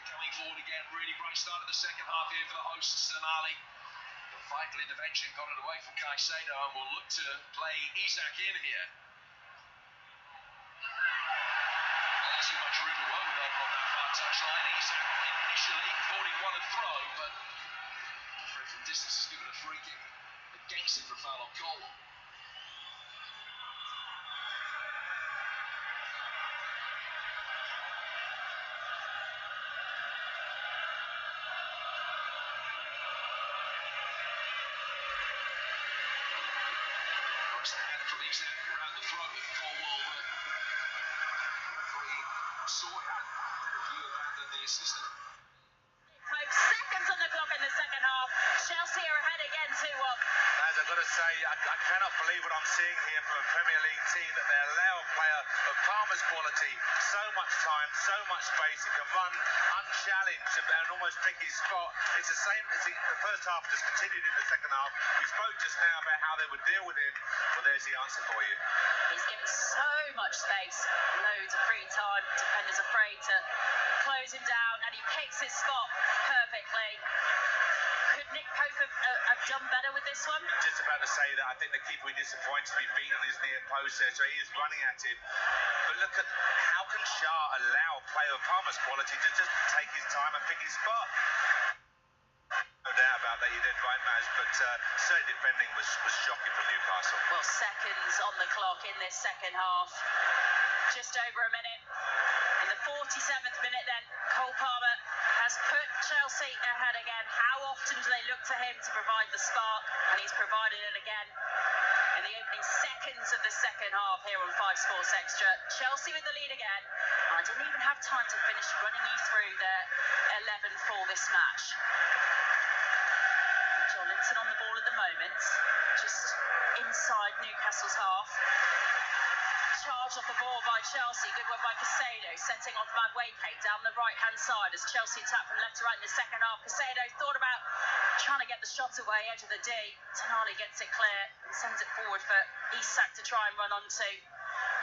Coming forward again, really bright start of the second half here for the hosts, Tonali. The vital intervention got it away from Caicedo, and will look to play Isak in here. Not too much room to work with over on that far touchline. Isak initially thought he wanted a throw, but from distance has given a free kick against it for a foul on goal. From Isak around the throat of Colwell. Referee saw him, had a view of that than the assistant. 5 seconds on the clock in the second half. Chelsea are ahead again 2-1. As I've got to say, I cannot believe what I'm seeing here from a Premier League team, that they allow a player of Palmer's quality so much time, so much space. He can run unchallenged and almost pick his spot. It's the same as the first half just continued in the second half. We spoke just now about how they would deal with him. Well, there's the answer for you. He's given so much space, loads of free time. Defenders afraid to close him down, and he picks his spot perfectly. Could Nick Pope have done better with this one? Just about to say that I think the keeper will be disappointed to be beaten on his near post there, so he is running at him. But look at how can Shah allow a player of Palmer's quality to just take his time and pick his spot? No doubt about that, you did right, Maz, but certainly defending was shocking from Newcastle. Well, seconds on the clock in this second half. Just over a minute. In the 47th minute then, Cole Palmer has put Chelsea ahead again. How often do they look to him to provide the spark? And he's provided it again in the opening seconds of the second half here on 5 Sports Extra. Chelsea with the lead again. I didn't even have time to finish running you through their 11 for this match. Jolinton on the ball at the moment, just inside Newcastle's half. Charge off the ball by Chelsea, good work by Caicedo, setting off Madueke down the right-hand side as Chelsea attack from left to right in the second half. Caicedo thought about trying to get the shot away, edge of the D. Tonali gets it clear and sends it forward for Isak to try and run onto.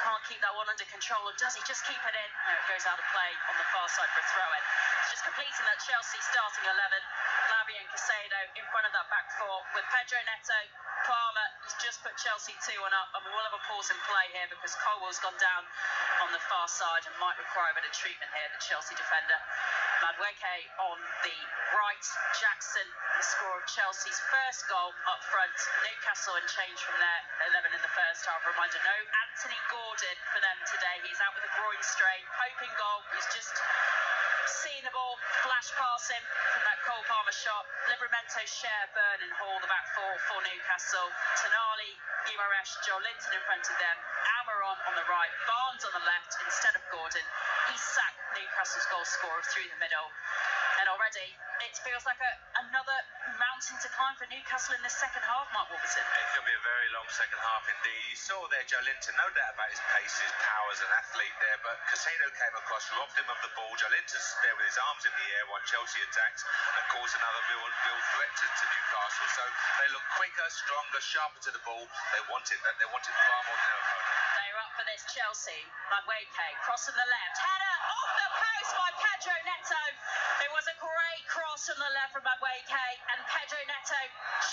Can't keep that one under control, or does he just keep it in? No, it goes out of play on the far side for a throw-in. Just completing that Chelsea starting 11. Lavia and Caicedo in front of that back four with Pedro Neto. Palmer has just put Chelsea 2-1 up, and we will have a pause in play here because Colwell's gone down on the far side and might require a bit of treatment here, the Chelsea defender. Madueke on the right. Jackson, the score of Chelsea's first goal up front. Newcastle and change from there, 11 in the first half. Reminder, no Anthony Gordon for them today. He's out with a groin strain. Hoping goal. He's just seen the ball flash past him from that Cole Palmer shot. Livramento, Share, Burn and Hall, the back four for Newcastle. Tonali, Guimaraes, Jolinton in front of them. Almiron on the right, Barnes on the left instead of Gordon. Isak, Newcastle's goal scorer, through the middle. And already it feels like another mountain mountain to climb for Newcastle in this second half, Mark Warburton? It could be a very long second half indeed. You saw there Joe Linton, no doubt about his pace, his power as an athlete there, but Casado came across, robbed him of the ball. Joe Linton's there with his arms in the air while Chelsea attacked and caused another real threat to Newcastle. So they look quicker, stronger, sharper to the ball. They wanted far more than their opponent. They're up for this, Chelsea. Madueke, cross on the left, header off the post by Pedro Neto. It was a great cross on the left from Madueke, and Pedro Neto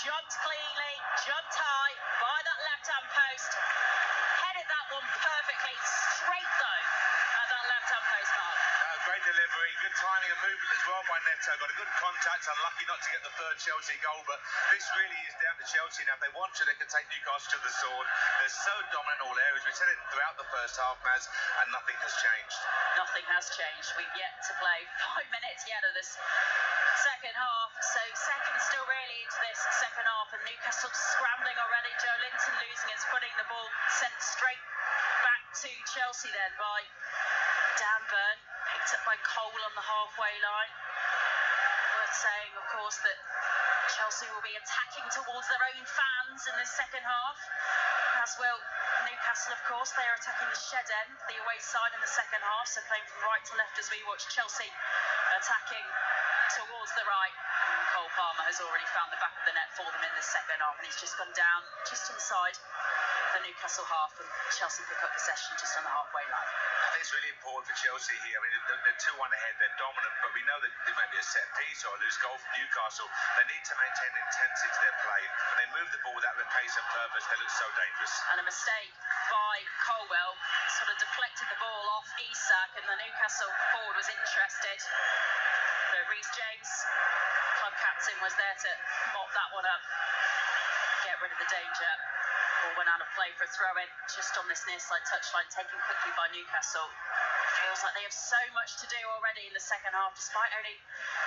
jumped cleanly, jumped high by that left-hand post, headed that one perfectly, straight though at that left-hand post, Mark. Great delivery, good timing and movement as well by Neto. Got a good contact, unlucky not to get the third Chelsea goal, but this really is down to Chelsea now. If they want to, they can take Newcastle to the sword. They're so dominant in all areas. We said it throughout the first half, Maz, and nothing has changed. Nothing has changed. We've yet to play 5 minutes yet of this second half, so seconds still really into this second half, and Newcastle scrambling already. Joe Linton losing his footing, the ball sent straight back to Chelsea then by Dan Burn, picked up by Cole on the halfway line. Worth saying, of course, that Chelsea will be attacking towards their own fans in this second half, as well Newcastle, of course. They are attacking the shed end, the away side in the second half, so playing from right to left as we watch Chelsea attacking towards the right. And Cole Palmer has already found the back of the net for them in the second half, and he's just gone down just inside the Newcastle half, and Chelsea pick up possession just on the halfway line. I think it's really important for Chelsea here. I mean, they're 2-1 ahead, they're dominant, but we know that there may be a set piece or a loose goal from Newcastle. They need to maintain intensity to their play. When they move the ball without the pace and purpose, they look so dangerous. And a mistake by Colwell sort of deflected the ball off Isak, and the Newcastle forward was interested. But Reece James, club captain, was there to mop that one up, get rid of the danger. Ball went out of play for a throw-in just on this near-side touchline, taken quickly by Newcastle. Feels like they have so much to do already in the second half, despite only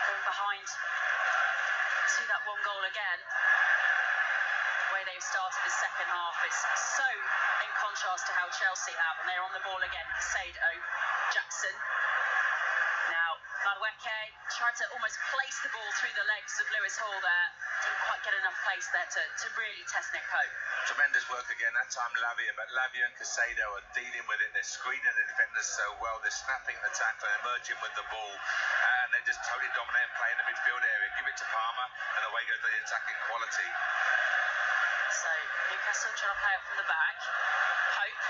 going behind to that one goal again. The way they've started the second half is so in contrast to how Chelsea have, and they're on the ball again. Casado, Jackson. Now, Madueke tried to almost place the ball through the legs of Lewis Hall there. Didn't quite get enough place there to really test Nick Pope. Tremendous work again, that time Lavia, but Lavia and Casado are dealing with it. They're screening the defenders so well. They're snapping the tackle and emerging with the ball, and they're just totally dominating play in the midfield area. Give it to Palmer, and away goes the attacking quality. So Newcastle trying to play it from the back. Pope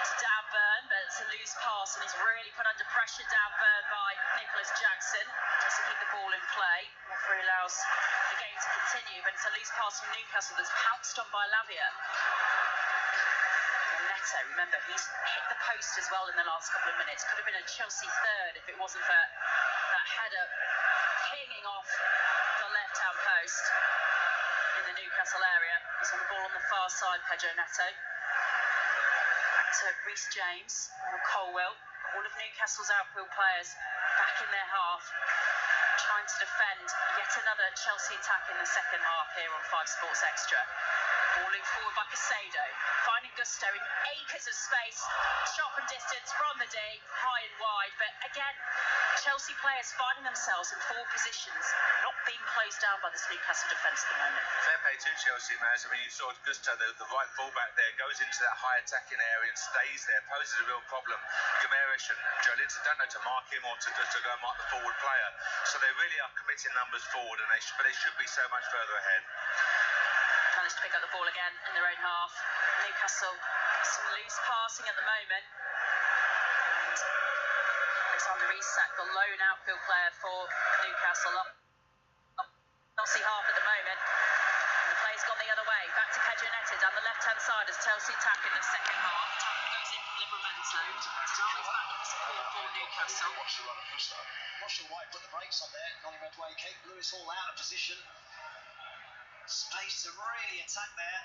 to Dan Burn, but it's a loose pass, and he's really put under pressure, Dan Burn, by Nicholas Jackson. Just to keep the ball in play. Referee allows the game to continue, but it's a loose pass from Newcastle that's pounced on by Lavia. And Neto, remember, he's hit the post as well in the last couple of minutes. Could have been a Chelsea third if it wasn't for that header pinging off the left-hand post in the Newcastle area. He's on the ball on the far side, Pedro Neto. Back to Reece James and Colwell. All of Newcastle's outfield players back in their half, trying to defend yet another Chelsea attack in the second half here on 5 Sports Extra. Balling forward by Casado, finding Gusto in acres of space, shot from distance from the D, high and wide, but again, Chelsea players finding themselves in 4 positions, not being closed down by this Newcastle defence at the moment. Fair play to Chelsea, Maz. I mean, you saw Gusto, the right fullback there, goes into that high attacking area and stays there, poses a real problem. Gamerish and Joe Linton don't know to mark him or to go and mark the forward player. So they really are committing numbers forward, and but they should be so much further ahead. Managed to pick up the ball again in their own half. Newcastle, some loose passing at the moment. And Alexander Isak, the lone outfield player for Newcastle, up Chelsea half at the moment. And the play's gone the other way. Back to Pedro Neto down the left-hand side as Chelsea attack in the second half. Tackle goes in from Livramento. Darley's back in the support for Newcastle. Not sure why he put the brakes on there. Nolly Madueke, Lewis Hall out of position. Space to really attack there.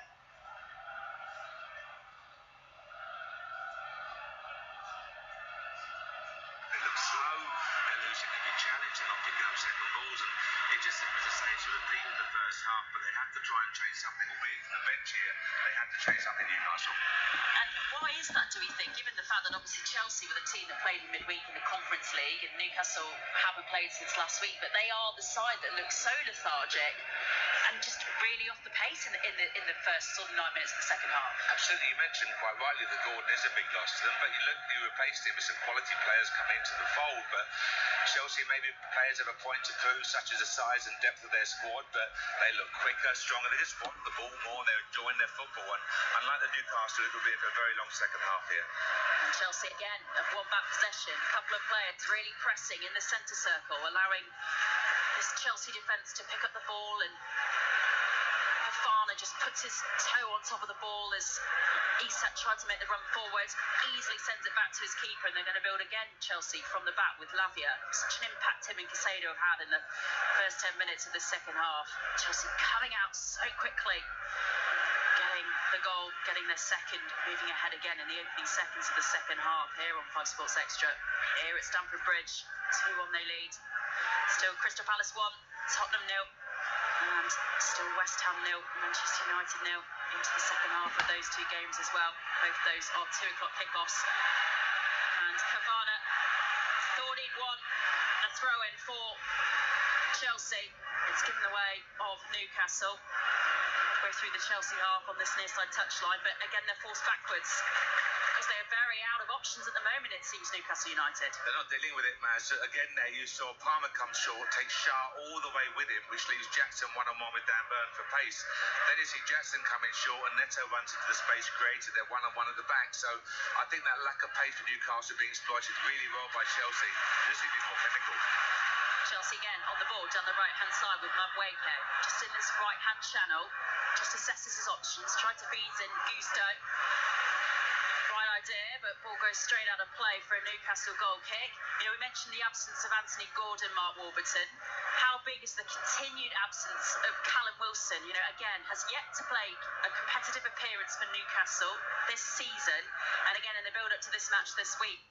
They look slow, they're losing every challenge, they're not picking up second balls, and it just, as I say, it's a repeat of the first half, but they have to try and change something, albeit from the bench here, they have to change something, Newcastle. And why is that, do we think, given the fact that obviously Chelsea were the team that played in midweek in the Conference League, and Newcastle haven't played since last week, but they are the side that looks so lethargic, and just really off the pace in the first sort of 9 minutes of the second half. Absolutely, you mentioned quite rightly that Gordon is a big loss to them, but you replaced him with some quality players coming into the fold. But Chelsea, maybe players have a point to prove, such as the size and depth of their squad, but they look quicker, stronger. They just want the ball more. They're enjoying their football, and unlike the Newcastle, it will be a very long second half here. And Chelsea again have won back possession. A couple of players really pressing in the centre circle, allowing this Chelsea defence to pick up the ball, and Fofana just puts his toe on top of the ball as Isak tried to make the run forward, easily sends it back to his keeper, and they're going to build again, Chelsea, from the back with Lavia. Such an impact him and Casado have had in the first 10 minutes of the second half. Chelsea coming out so quickly, getting the goal, getting their second, moving ahead again in the opening seconds of the second half here on 5 Sports Extra. Here at Stamford Bridge, 2-1 they lead. Still Crystal Palace 1, Tottenham 0, and still West Ham 0, Manchester United 0 into the second half of those two games as well. Both those are 2 o'clock kickoffs. And Fofana thought he'd won a throw-in for Chelsea. It's given the way of Newcastle. Halfway through the Chelsea half on this near side touchline, but again they're forced backwards because they are very out of options at the moment, it seems, Newcastle United. They're not dealing with it, Maz. Again, there you saw Palmer come short, take Shah all the way with him, which leaves Jackson one-on-one with Dan Burn for pace. Then you see Jackson coming short, and Neto runs into the space created. They're one-on-one at the back. So I think that lack of pace for Newcastle being exploited really well by Chelsea. They just need to be more clinical. Chelsea again on the ball down the right-hand side with Madueke, just in this right-hand channel, just assesses his options, tried to feed in Gusto. Right idea, but ball goes straight out of play for a Newcastle goal kick. You know, we mentioned the absence of Anthony Gordon, Mark Warburton. How big is the continued absence of Callum Wilson? You know, again, has yet to play a competitive appearance for Newcastle this season, and again in the build-up to this match this week.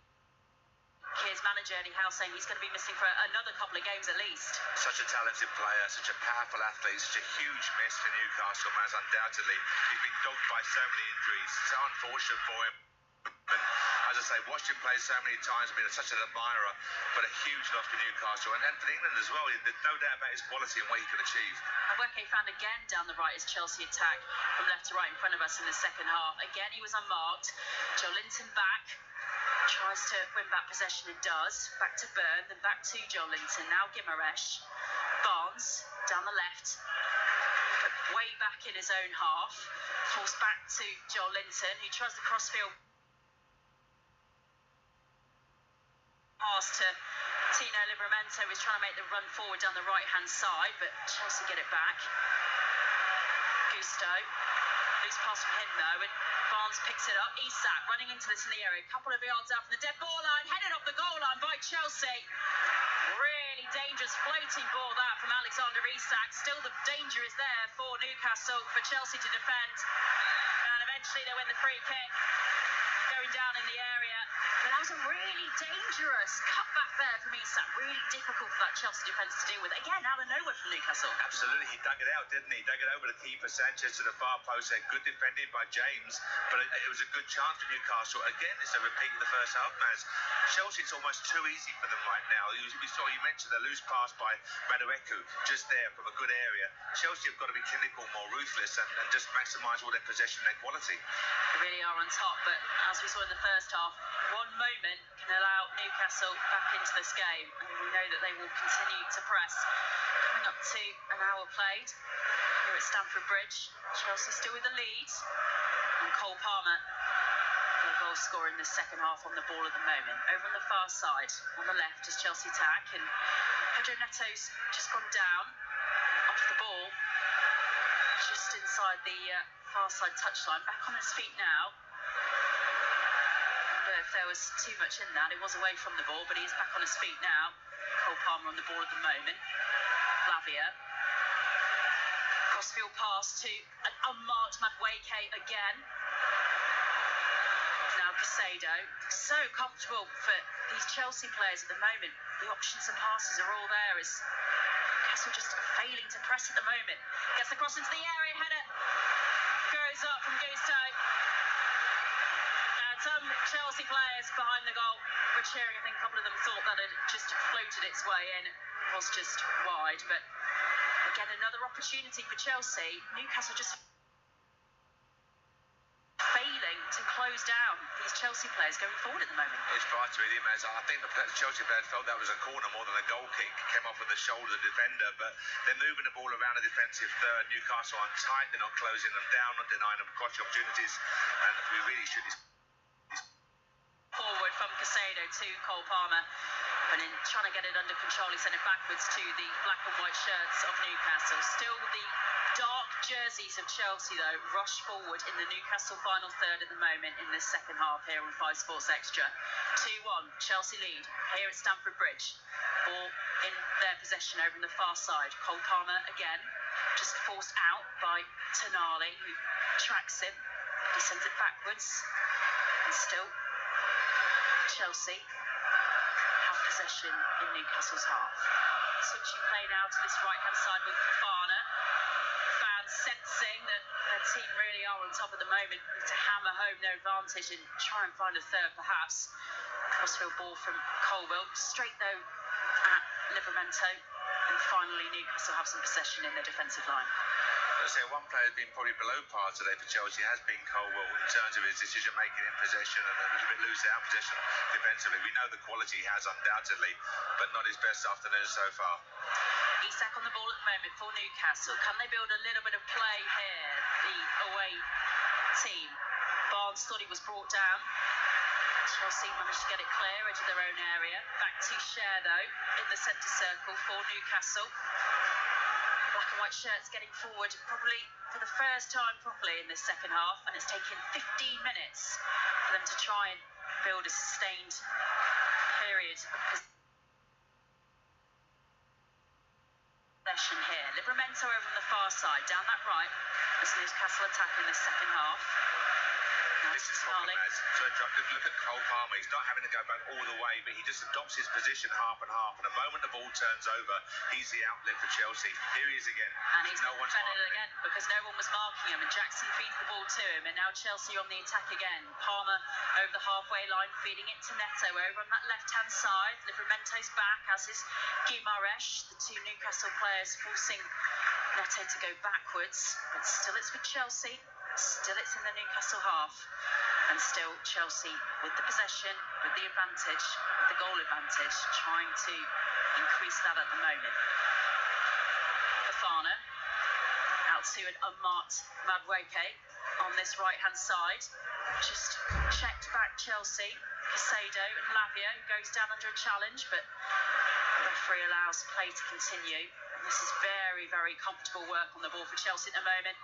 Here's manager Eddie Howe saying he's going to be missing for another couple of games at least. Such a talented player, such a powerful athlete, such a huge miss for Newcastle, Maz, undoubtedly. He's been dogged by so many injuries. So unfortunate for him. And as I say, watched him play so many times, been such an admirer, but a huge loss for Newcastle and for England as well. There's no doubt about his quality and what he can achieve. Madueke found again down the right as Chelsea attack from left to right in front of us in the second half. Again, he was unmarked. Joe Linton back. Tries to win back possession and does. Back to Byrne, then back to Joe Linton. Now Guimaraes. Barnes down the left. But way back in his own half. Falls back to Joe Linton, who tries the crossfield pass to Tino Livramento, who's trying to make the run forward down the right-hand side, but Chelsea get it back. Gusto. Loose pass from him though, and Barnes picks it up. Isak running into this in the area, a couple of yards out from the dead ball line, headed off the goal line by Chelsea. Really dangerous floating ball that from Alexander Isak. Still the danger is there for Newcastle, for Chelsea to defend, and eventually they win the free kick. Going down in the area, but that was a really dangerous cutback there from Isak. Really difficult for that Chelsea defence to deal with. Again, out of nowhere from Newcastle. Absolutely, he dug it out, didn't he? Dug it over the keeper Sanchez to the far post. Good defending by James, but it was a good chance for Newcastle. Again, it's a repeat of the first half, Maz. Chelsea, it's almost too easy for them right now. You mentioned the loose pass by Madueke, just there from a good area. Chelsea have got to be clinical, more ruthless, and just maximise all their possession and their quality. They really are on top, but as we saw in the first half, one moment can allow Newcastle back into this game, and we know that they will continue to press. Coming up to an hour played here at Stamford Bridge, Chelsea still with the lead, and Cole Palmer, their goal scorer in the second half, on the ball at the moment. Over on the far side, on the left is Chelsea attack, and Pedro Neto's just gone down off the ball, just inside the far side touchline, back on his feet now. If there was too much in that, it was away from the ball, but he's back on his feet now. Cole Palmer on the ball at the moment. Lavia. Crossfield pass to an unmarked Madueke again. Now Casado. So comfortable for these Chelsea players at the moment. The options and passes are all there as Newcastle just failing to press at the moment. Gets the cross into the area, header goes up from Gusto. Some Chelsea players behind the goal were cheering. I think a couple of them thought that it just floated its way in. It was just wide, but Again, another opportunity for Chelsea. Newcastle just failing to close down these Chelsea players going forward at the moment. It's far too easy, Mez. I think the Chelsea players felt that was a corner more than a goal kick. Came off of the shoulder of the defender, but they're moving the ball around the defensive third. Newcastle aren't tight, they're not closing them down, not denying them cross opportunities, and we really should. Forward from Casado to Cole Palmer, and in trying to get it under control, he sent it backwards to the black and white shirts of Newcastle. Still the dark jerseys of Chelsea, though, rush forward in the Newcastle final third at the moment in this second half here on 5 Sports Extra. 2-1, Chelsea lead here at Stamford Bridge. Ball in their possession over on the far side. Cole Palmer again, just forced out by Tonali, who tracks him. He sends it backwards, and still Chelsea have possession in Newcastle's half. Switching play now to this right-hand side with Fofana. Fans sensing that their team really are on top at the moment, need to hammer home their advantage and try and find a third perhaps. Crossfield ball from Colwell, straight though at Livramento, and finally Newcastle have some possession in their defensive line. I'd say one player has been probably below par today for Chelsea has been Colwell in terms of his decision making in possession and a little bit loose out possession defensively. We know the quality he has undoubtedly, but not his best afternoon so far. Isak on the ball at the moment for Newcastle. Can they build a little bit of play here, the away team? Barnes thought he was brought down. Chelsea managed to get it clear into their own area. Back to Cher though, in the centre circle for Newcastle. Black and white shirts getting forward probably for the first time properly in this second half, and it's taken 15 minutes for them to try and build a sustained period of possession here. Livramento over on the far side, down that right, as Newcastle attack in this second half. This is the problem, as so look at Cole Palmer. He's not having to go back all the way, but he just adopts his position half and half. And the moment the ball turns over, he's the outlet for Chelsea. Here he is again. And he's no one's defended it again because no one was marking him. And Jackson feeds the ball to him. And now Chelsea on the attack again. Palmer over the halfway line, feeding it to Neto over on that left-hand side. Livramento's back, as is Guimaraes. The two Newcastle players forcing Neto to go backwards. But still it's with Chelsea. Still it's in the Newcastle half, and still Chelsea with the possession, with the advantage, with the goal advantage, trying to increase that at the moment. Fofana out to an unmarked Madueke on this right-hand side. Just checked back Chelsea. Casado and Lavia goes down under a challenge, but the referee allows play to continue. And this is very, very comfortable work on the ball for Chelsea at the moment.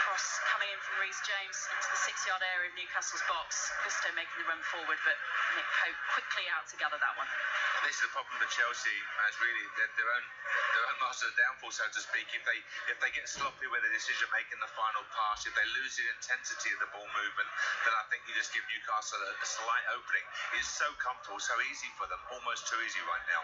Cross coming in from Reece James into the 6-yard area of Newcastle's box. Gusto making the run forward, but Nick Pope quickly out to gather that one. And this is the problem with Chelsea, as really their own master of the downfall, so to speak. If they get sloppy with the decision making the final pass, if they lose the intensity of the ball movement, then I think you just give Newcastle a slight opening. It's so comfortable, so easy for them, almost too easy right now.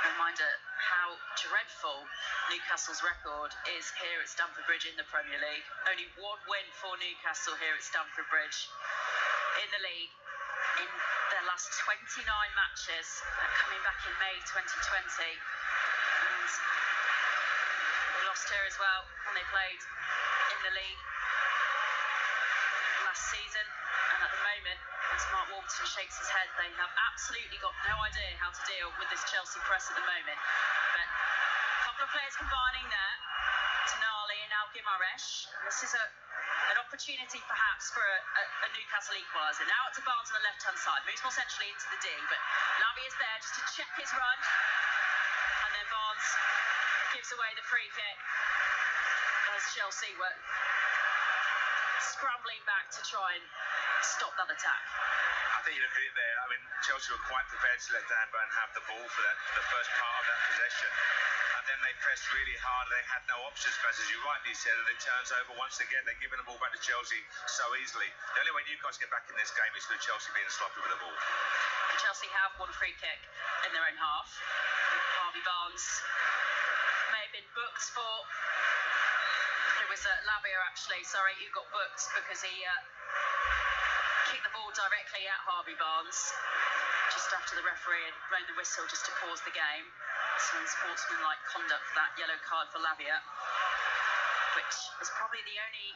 Reminder how dreadful Newcastle's record is here at Stamford Bridge in the Premier League. Only one win for Newcastle here at Stamford Bridge in the league in their last 29 matches, coming back in May 2020. And they lost here as well when they played in the league last season. And at the moment, as Mark Warburton shakes his head, they have absolutely got no idea how to deal with this Chelsea press at the moment. But a couple of players combining there, Tonali and now Guimaraes. This is an opportunity perhaps for a Newcastle equaliser. Now it's to Barnes on the left-hand side, moves more centrally into the D, but Lavia is there just to check his run. And then Barnes gives away the free kick as Chelsea were scrambling back to try and stop that attack. I think you look at it there. I mean, Chelsea were quite prepared to let Danburn have the ball for the first part of that possession. And then they pressed really hard. They had no options, as you rightly said, and it turns over once again. They're giving the ball back to Chelsea so easily. The only way Newcastle get back in this game is through Chelsea being sloppy with the ball. Chelsea have one free kick in their own half. Harvey Barnes may have been booked for... It was Lavia, actually, sorry, who got booked because he kicked the ball directly at Harvey Barnes just after the referee had blown the whistle just to pause the game. So unsportsmanlike conduct for that yellow card for Lavia, which is probably the only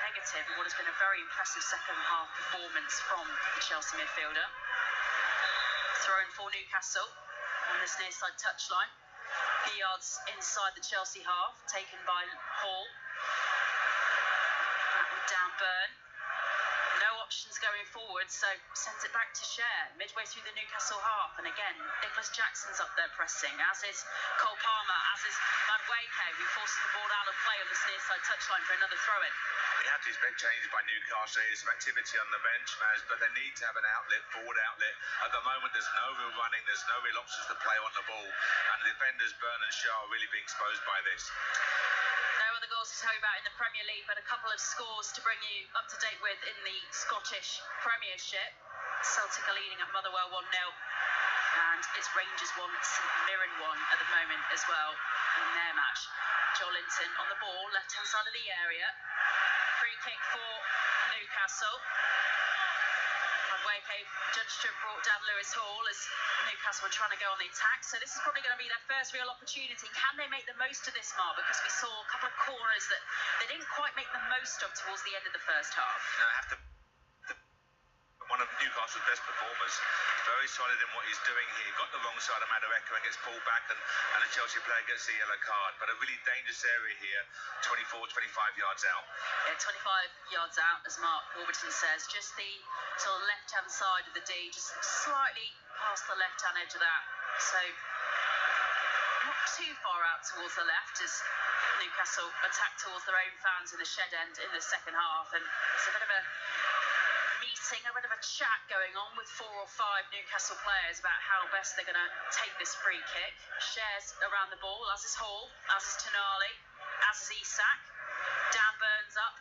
negative in what has been a very impressive second half performance from the Chelsea midfielder. Throw in for Newcastle on this near side touchline. Few yards inside the Chelsea half, taken by Hall. That would down Burn. No options going forward, so sends it back to Cher midway through the Newcastle half. And again, Nicholas Jackson's up there pressing, as is Cole Palmer, as is Madueke, who forces the ball out of play on this near side touchline for another throw in. He had to expect changes by Newcastle. There's some activity on the bench, Maz, but they need to have an outlet, forward outlet. At the moment, there's no real running, there's no real options to play on the ball, and the defenders, Burn and Shaw, are really being exposed by this. No other goals to tell you about in the Premier League, but a couple of scores to bring you up to date with in the Scottish Premiership. Celtic are leading at Motherwell 1-0, and it's Rangers 1, St Mirren 1 at the moment as well in their match. Joelinton on the ball, left-hand side of the area. Free kick for Newcastle. Madueke judged to have brought down Lewis Hall as Newcastle were trying to go on the attack. So this is probably going to be their first real opportunity. Can they make the most of this, Mark? Because we saw a couple of corners that they didn't quite make the most of towards the end of the first half. No, I have to. One of Newcastle's best performers. Very solid in what he's doing here. Got the wrong side of Madueke and gets pulled back, and the Chelsea player gets the yellow card. But a really dangerous area here, 24, 25 yards out. Yeah, 25 yards out, as Mark Warburton says. Just the sort of left-hand side of the D, just slightly past the left-hand edge of that. So not too far out towards the left as Newcastle attack towards their own fans in the shed end in the second half. And it's a bit of a meeting, a bit of a chat going on with 4 or 5 Newcastle players about how best they're going to take this free kick. Shares around the ball, as is Hall, as is Tonali, as is Isak. Dan Burns up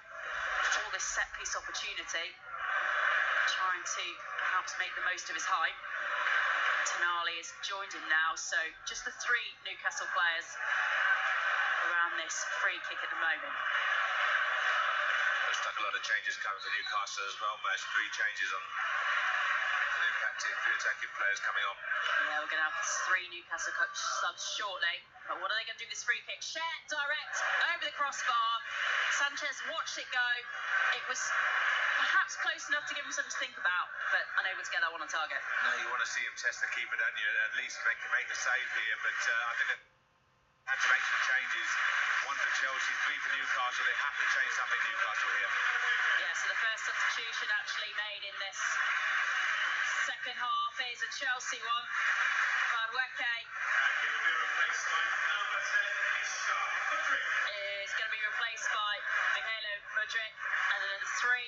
for this set-piece opportunity, trying to perhaps make the most of his height. Tonali has joined him now, so just the 3 Newcastle players around this free kick at the moment. Looks like a lot of changes coming for Newcastle as well, Maz. 3 changes on an impacted 3 attacking players coming on. Yeah, we're going to have 3 Newcastle subs shortly. But what are they going to do with this free kick? Cher direct over the crossbar. Sanchez watched it go. It was perhaps close enough to give him something to think about, but unable to get that one on target. No, you want to see him test the keeper, don't you? At least make a save here. But I think they have to make some changes. 1 for Chelsea, 3 for Newcastle. They have to change something, Newcastle, here. Yeah, so the first substitution actually made in this second half is a Chelsea one. Madueke is going to be replaced by Miguel Mudryk, and then 3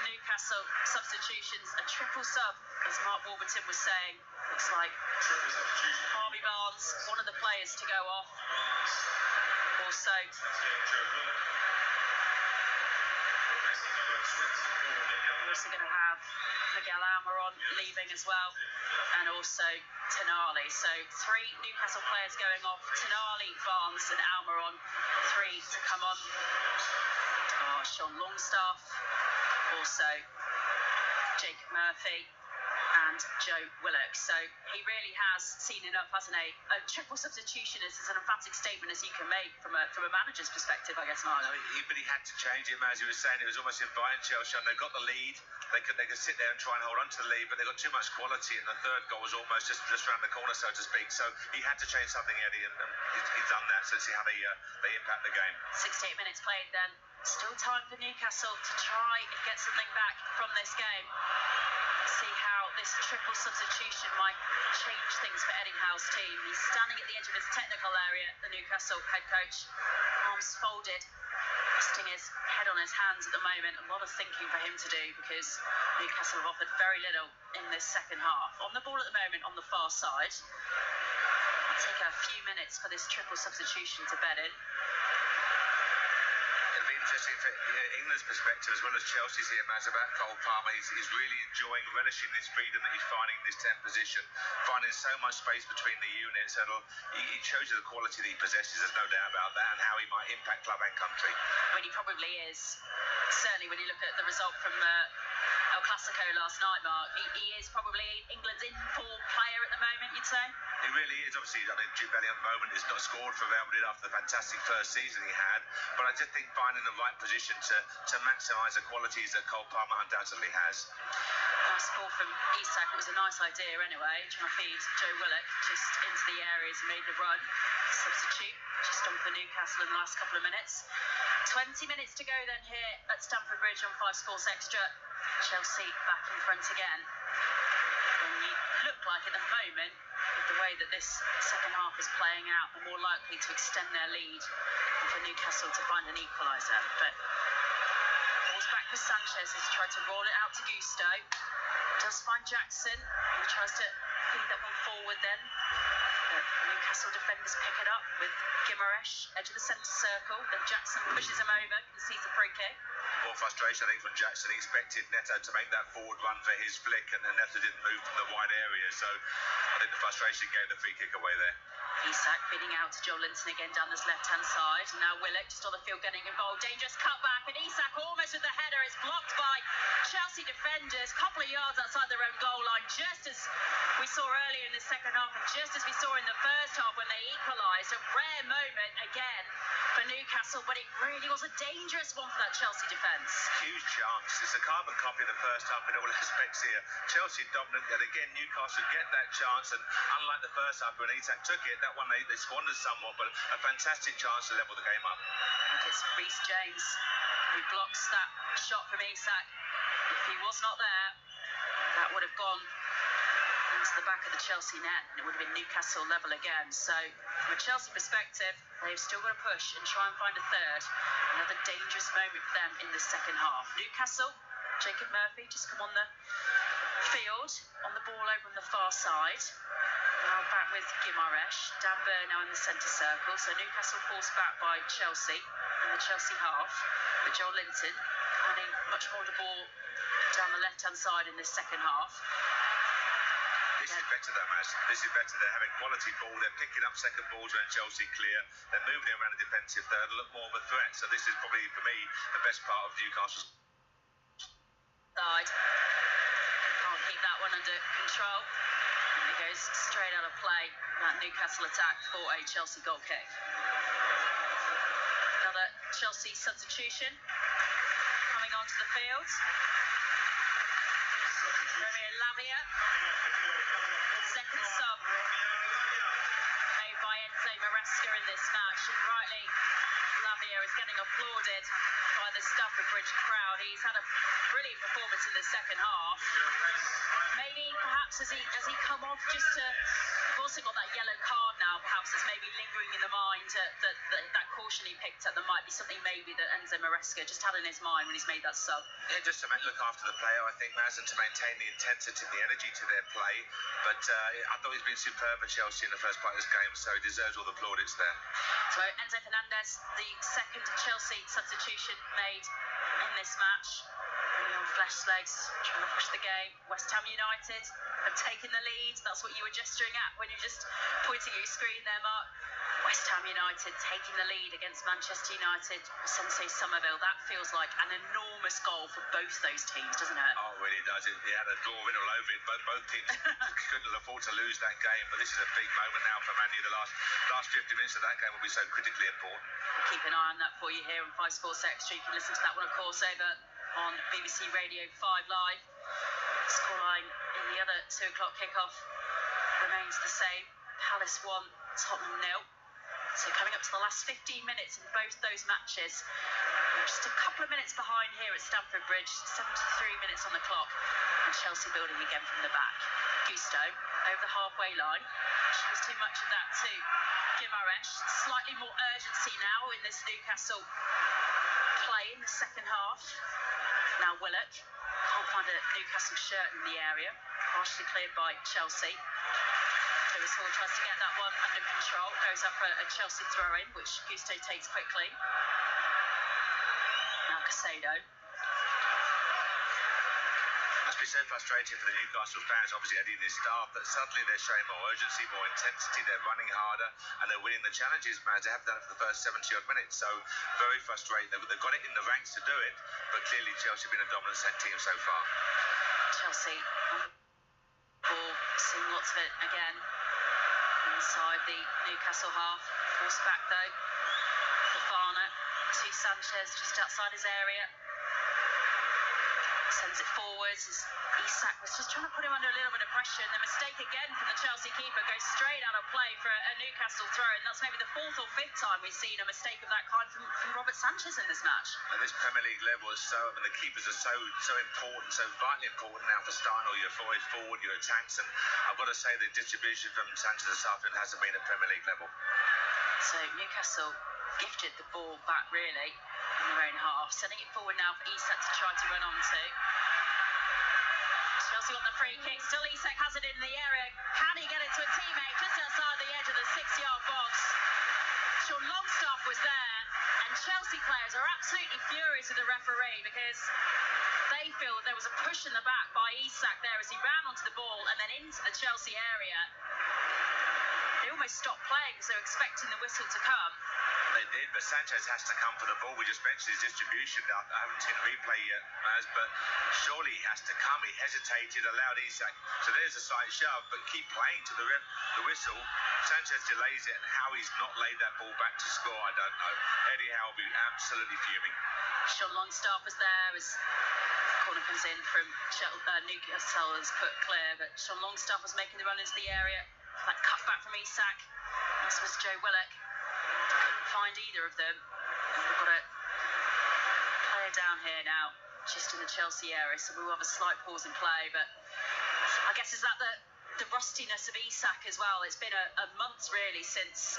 Newcastle substitutions, a triple sub, as Mark Warburton was saying. Looks like Harvey Barnes, one of the players to go off. Also, we're also going to have Miguel Almiron leaving as well, and also Tonali. So 3 Newcastle players going off. Tonali, Barnes and Almiron. 3 to come on. Sean Longstaff. Also Jacob Murphy and Joe Willock. So he really has seen enough, hasn't he? A triple substitution is as an emphatic statement as you can make from a manager's perspective, I guess, Mark. No, but he had to change him, as he was saying. It was almost inviting Chelsea, and they got the lead. They could sit there and try and hold on to the lead, but they got too much quality, and the third goal was almost just around the corner, so to speak. So he had to change something, Eddie, and he's done that. So let's see how they impact the game. 68 minutes played then. Still time for Newcastle to try and get something back from this game. See how this triple substitution might change things for Eddie Howe's team. He's standing at the edge of his technical area, the Newcastle head coach, arms folded, resting his head on his hands at the moment. A lot of thinking for him to do, because Newcastle have offered very little in this second half. On the ball at the moment on the far side. It'll take a few minutes for this triple substitution to bed in. It'll be interesting for England's perspective as well as Chelsea's here, Maz, about Cole Palmer. He's really enjoying, relishing this freedom that he's finding in this 10th position, finding so much space between the units. It shows you the quality that he possesses, there's no doubt about that, and how he might impact club and country. I mean, he probably is. Certainly when you look at the result from El Classico last night, Mark. He is probably England's in-form player at the moment, you'd say? He really is. Obviously, I mean, Jude Bellingham at the moment is not scored for Real Madrid after the fantastic first season he had. But I just think finding the right position to maximise the qualities that Cole Palmer undoubtedly has. Nice ball from Isak. It was a nice idea anyway, trying to feed Joe Willock just into the areas and made the run. Substitute just on for Newcastle in the last couple of minutes. 20 minutes to go then here at Stamford Bridge on 5 Sports Extra. Chelsea back in front again. And we look like at the moment, with the way that this second half is playing out, they're more likely to extend their lead and for Newcastle to find an equaliser. But ball's back for Sanchez as he tried to roll it out to Gusto. Does find Jackson, who tries to feed that one forward then. But Newcastle defenders pick it up with Guimaraes, edge of the centre circle. Then Jackson pushes him over, concedes a free kick. More frustration, I think, from Jackson. He expected Neto to make that forward run for his flick, and then Neto didn't move from the wide area. So I think the frustration gave the free kick away there. Isak feeding out to Joe Linton again down this left-hand side. And now Willock just on the field getting involved. Dangerous cutback, and Isak almost with the header. It's blocked by Chelsea defenders. Couple of yards outside their own goal line, just as we saw earlier in the second half, and just as we saw in the first half when they equalised. A rare moment again for Newcastle, but it really was a dangerous one for that Chelsea defence. Huge chance. It's a carbon copy of the first half in all aspects here. Chelsea dominant, yet again Newcastle get that chance, and unlike the first half when Isak took it, that one they squandered somewhat, but a fantastic chance to level the game up. And it's Reece James who blocks that shot from Isak. If he was not there, that would have gone into the back of the Chelsea net, and it would have been Newcastle level again. So from a Chelsea perspective, they've still got to push and try and find a third. Another dangerous moment for them in the second half. Newcastle, Jacob Murphy just come on the field, on the ball over on the far side. Now back with Guimaraes. Dan Burn now in the centre circle. So Newcastle forced back by Chelsea in the Chelsea half, with Joe Linton running much more of the ball down the left-hand side in this second half. This is better though, Maz. This is better. They're having quality ball. They're picking up second balls when Chelsea clear. They're moving it around the defensive third, look more of a threat. So this is probably, for me, the best part of Newcastle's Side. Can't keep that one under control. And it goes straight out of play. That Newcastle attack for a Chelsea goal kick. Another Chelsea substitution coming onto the field. Romeo Lavia, second sub made by Enzo Maresca in this match, and rightly Lavia is getting applauded by the Stamford Bridge crowd. He's had a brilliant performance in the second half. Maybe perhaps as he come off just to, we've also got that yellow card now, perhaps that's maybe lingering in the mind, that caution he picked up. There might be something maybe that Enzo Maresca just had in his mind when he's made that sub. Yeah, just to look after the player, I think, Maz, and to maintain the intensity, the energy to their play. But I thought he's been superb for Chelsea in the first part of this game, so he deserves all the plaudits there. So Enzo Fernandez, the second Chelsea substitution made in this match. Really on fleshed legs, trying to push the game. West Ham United have taken the lead. That's what you were gesturing at when you're just pointing at your screen there, Mark. West Ham United taking the lead against Manchester United. Sensei Somerville, that feels like an enormous goal for both those teams, doesn't it? Oh, it really does. It had a draw written all over it. Both teams couldn't afford to lose that game, but this is a big moment now for Man U. The last 50 minutes of that game will be so critically important. We'll keep an eye on that for you here on 5 Sports Extra. You can listen to that one, of course, over on BBC Radio 5 Live. Scoreline in the other 2 o'clock kickoff remains the same. Palace 1, Tottenham 0. So coming up to the last 15 minutes in both those matches. We're just a couple of minutes behind here at Stamford Bridge. 73 minutes on the clock. And Chelsea building again from the back. Gusto over the halfway line. Shows too much of that to Guimaraes. Slightly more urgency now in this Newcastle play in the second half. Now Willock. Can't find a Newcastle shirt in the area. Partially cleared by Chelsea. Lewis Hall tries to get that one under control. Goes up for a Chelsea throw-in, which Gusto takes quickly. Now Casado. Must be so frustrating for the Newcastle fans, obviously Eddie and his staff, that suddenly they're showing more urgency, more intensity, they're running harder, and they're winning the challenges, man. They haven't done it for the first 70-odd minutes, so very frustrating. They've got it in the ranks to do it, but clearly Chelsea have been a dominant team so far. Chelsea on the ball, seeing lots of it again inside the Newcastle half. Forced back though. Fofana to Sanchez just outside his area. Sends it forwards. Isak was just trying to put him under a little bit of pressure, and the mistake again from the Chelsea keeper goes straight out of play for a Newcastle throw, and that's maybe the 4th or 5th time we've seen a mistake of that kind from Robert Sanchez in this match. And this Premier League level is so, I mean, the keepers are so important, so vitally important now for starting all your forward, your attacks, and I've got to say the distribution from Sanchez this afternoon hasn't been at Premier League level. So Newcastle gifted the ball back really in their own half, sending it forward now for Isak to try to run onto. Chelsea on the free kick, still Isak has it in the area. Can he get it to a teammate just outside the edge of the 6-yard box? Sean Longstaff was there, and Chelsea players are absolutely furious with the referee because they feel that there was a push in the back by Isak there as he ran onto the ball and then into the Chelsea area. They almost stopped playing because they were expecting the whistle to come. They did, but Sanchez has to come for the ball. We just mentioned his distribution. I haven't seen a replay yet, Maz, but surely he has to come. He hesitated, allowed Isak. So there's a slight shove, but keep playing to the whistle. Sanchez delays it, and how he's not laid that ball back to score, I don't know. Eddie Howe will be absolutely fuming. Sean Longstaff was there as the corner comes in from Newcastle is put clear, but Sean Longstaff was making the run into the area. That cut back from Isak. This was Joe Willock. Couldn't find either of them. We've got a player down here now, just in the Chelsea area, so we'll have a slight pause in play. But I guess is that the rustiness of Isak as well. It's been a month really since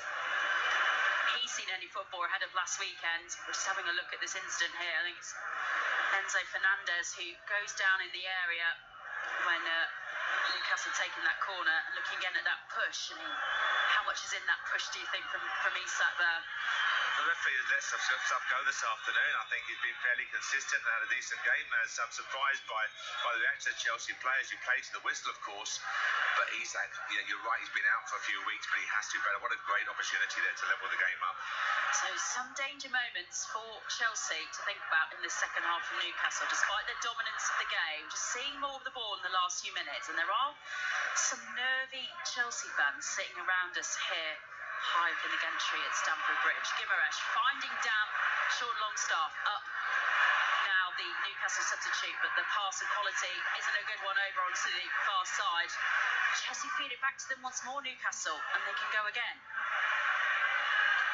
he's seen any football ahead of last weekend. We're just having a look at this incident here. I think it's Enzo Fernandez who goes down in the area when Newcastle taking that corner and looking again at that push. I mean, how much is in that push, do you think, from Isak there? The referee has let some stuff go this afternoon. I think he's been fairly consistent and had a decent game. As I'm surprised by the reaction of Chelsea players. You play to the whistle, of course, but Isak, yeah, you're right, he's been out for a few weeks, but he has to be better. What a great opportunity there to level the game up. So some danger moments for Chelsea to think about in the second half from Newcastle, despite their dominance of the game, just seeing more of the ball in the last few minutes. And there are some nervy Chelsea fans sitting around us here, high up in the gantry at Stamford Bridge. Guimaraes finding down Sean Longstaff up. Now the Newcastle substitute, but the pass of quality isn't a good one over onto the far side. Chelsea feed it back to them once more, Newcastle, and they can go again.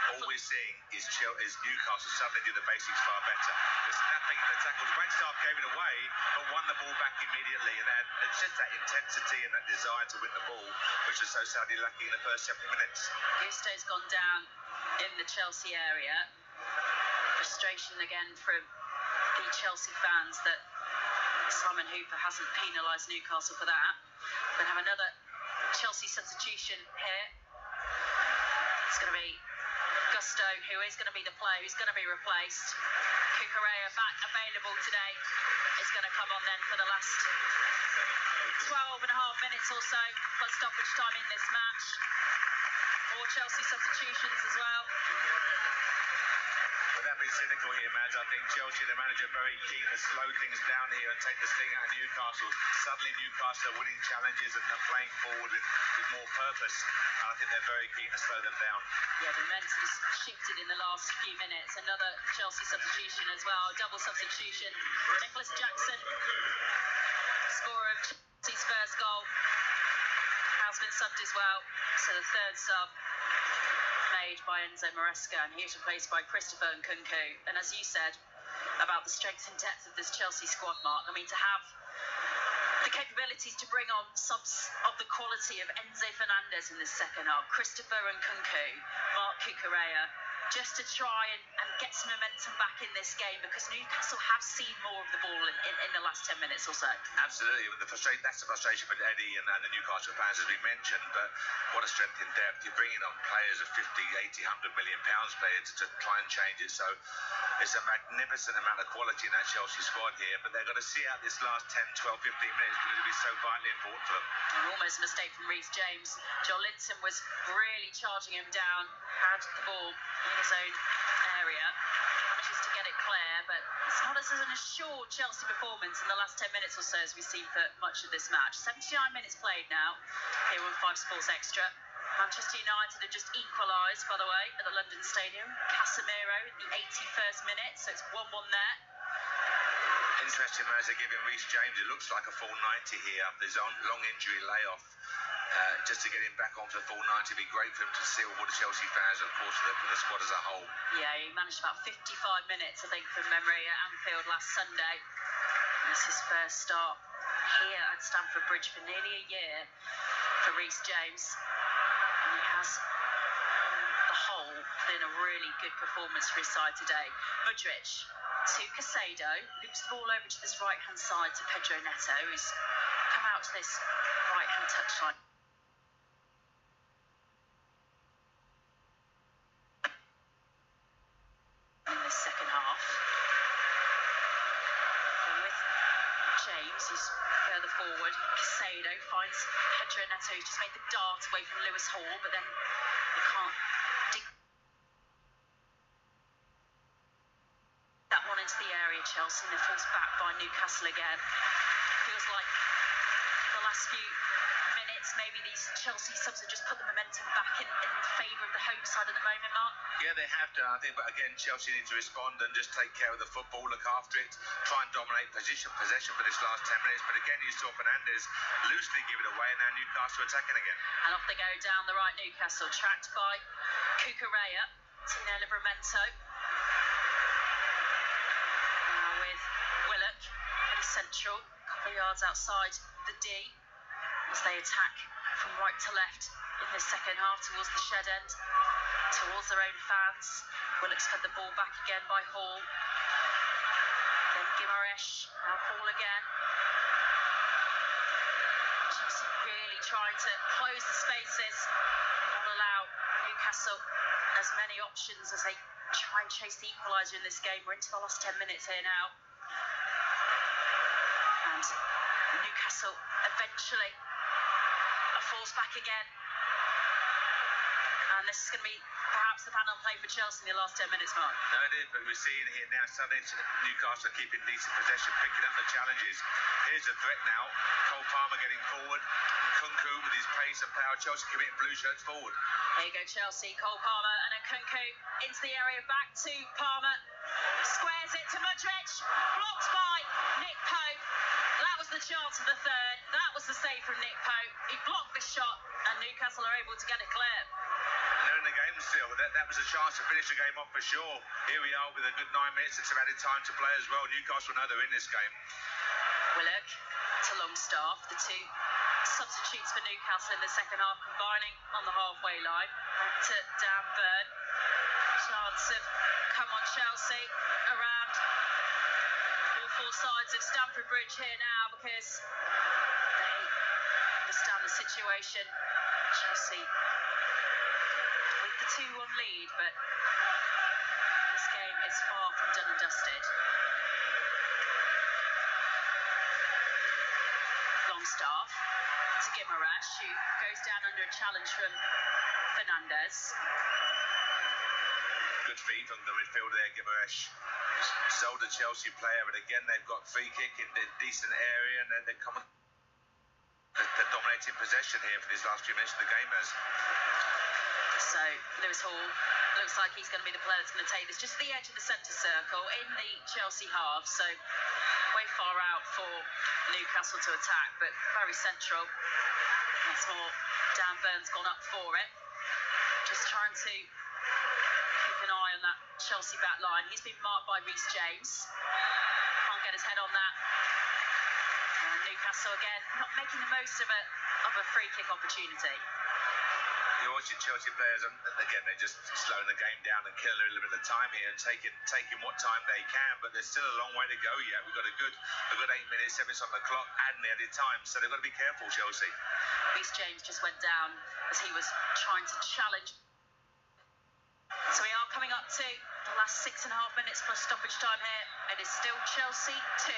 All we're seeing is Newcastle suddenly do the basics far better. The snapping and the tackles. Wagstaff gave it away, but won the ball back immediately. And it's just that intensity and that desire to win the ball, which was so sadly lacking in the first 70 minutes. Gusto's gone down in the Chelsea area. Frustration again from the Chelsea fans that Simon Hooper hasn't penalised Newcastle for that. We're going to have another Chelsea substitution here. It's going to be Gusto, who is going to be the player who's going to be replaced. Cucurella back available today, is going to come on then for the last 12 and a half minutes or so, plus stoppage time in this match. More Chelsea substitutions as well. Without being cynical here, Mads, I think Chelsea, the manager, very keen to slow things down here and take the sting out of Newcastle. Suddenly Newcastle are winning challenges and they're playing forward with more purpose. And I think they're very keen to slow them down. Yeah, the momentum's shifted in the last few minutes. Another Chelsea substitution as well, double substitution. Nicholas Jackson, scorer of Chelsea's first goal, has been subbed as well. So the third sub made by Enzo Maresca, and he was replaced by Christopher Nkunku. And as you said about the strength and depth of this Chelsea squad, Mark, I mean, to have the capabilities to bring on subs of the quality of Enzo Fernandez in the second half, Christopher Nkunku, Marc Cucurella, just to try and get some momentum back in this game, because Newcastle have seen more of the ball in the last 10 minutes or so. Absolutely. That's the frustration with Eddie and the Newcastle fans, as we mentioned, but what a strength in depth. You're bringing on players of 50, 80, 100 million pounds players to try and change it. So it's a magnificent amount of quality in that Chelsea squad here, but they've got to see out this last 10, 12, 15 minutes because it'll be so vitally important for them. And almost a mistake from Reece James. Joel Linton was really charging him down, had the ball in his own area, manages to get it clear, but it's not a was an assured Chelsea performance in the last 10 minutes or so, as we've seen for much of this match. 79 minutes played now here on 5 Sports Extra. Manchester United have just equalised, by the way, at the London Stadium. Casemiro in the 81st minute, so it's 1-1 there. Interesting as they're giving Reece James, it looks like a full 90 here after his own long injury layoff. Just to get him back onto the full 90 would be great for him to seal all the Chelsea fans, and of course for the squad as a whole. Yeah, he managed about 55 minutes, I think, from memory at Anfield last Sunday. It's his first start here at Stamford Bridge for nearly a year for Reece James. And he has, on the whole, put in a really good performance for his side today. Mudryk to Casado, loops the ball over to this right-hand side to Pedro Neto, who's come out to this right-hand touchline. In this second half. And with James, who's further forward, Casado finds Pedro Neto, who's just made the dart away from Lewis Hall, but then he can't dig that one into the area, Chelsea, and they're forced back by Newcastle again. Feels like the last few minutes, maybe these Chelsea subs have just put the momentum back in favour of the home side at the moment, Mark. Yeah, they have done, I think, but again, Chelsea need to respond and just take care of the football, look after it, try and dominate possession for this last 10 minutes. But again, you saw Fernandes loosely give it away, and now Newcastle attacking again. And off they go down the right, Newcastle, tracked by Cucurella, Tino Livramento. Now with Willock, pretty central, a couple of yards outside the D, as they attack from right to left in this second half towards the shed end, towards their own fans. Willock's fed the ball back again by Hall. Then Guimaraes, now Hall again. Chelsea really trying to close the spaces, not allow Newcastle as many options as they try and chase the equaliser in this game. We're into the last 10 minutes here now. And Newcastle eventually are forced back again. And this is going to be perhaps the panel play for Chelsea in the last 10 minutes, Mark. No, it is, but we're seeing here now suddenly Newcastle keeping decent possession, picking up the challenges. Here's a threat now. Cole Palmer getting forward. And Kunku with his pace and power. Chelsea committing blue shirts forward. There you go, Chelsea. Cole Palmer and then Kunku into the area, back to Palmer. Squares it to Mudryk. Blocked by Nick Pope. That was the chance of the third. That was the save from Nick Pope. He blocked the shot and Newcastle are able to get it clear. They're in the game still. That was a chance to finish the game off for sure. Here we are with a good 9 minutes and some added time to play as well. Newcastle know they're in this game. Willock to Longstaff, the two substitutes for Newcastle in the second half, combining on the halfway line. Back to Dan Burn. Chance of come on Chelsea around all four sides of Stamford Bridge here now, because they understand the situation. Chelsea with the 2-1 lead, but this game is far from done and dusted. Longstaff to Guimaraes, who goes down under a challenge from Fernandes. Good feed from the midfield there, Guimaraes. Sold the Chelsea player, but again they've got free kick in a decent area, and then they're coming. They're dominating possession here for these last few minutes of the game, as. So Lewis Hall looks like he's going to be the player that's going to take this just at the edge of the centre circle in the Chelsea half, so way far out for Newcastle to attack, but very central. Once more, Dan Burn's gone up for it, just trying to keep an eye on that Chelsea back line. He's been marked by Reece James, can't get his head on that. And Newcastle again not making the most of a free kick opportunity. You're watching Chelsea players, and again they're just slowing the game down and killing a little bit of time here and taking what time they can, but there's still a long way to go yet. We've got a good 8 minutes, 7 minutes on the clock and the added time, so they've got to be careful, Chelsea. Reece James just went down as he was trying to challenge. So we are coming up to the last 6.5 minutes plus stoppage time here. It is still Chelsea 2,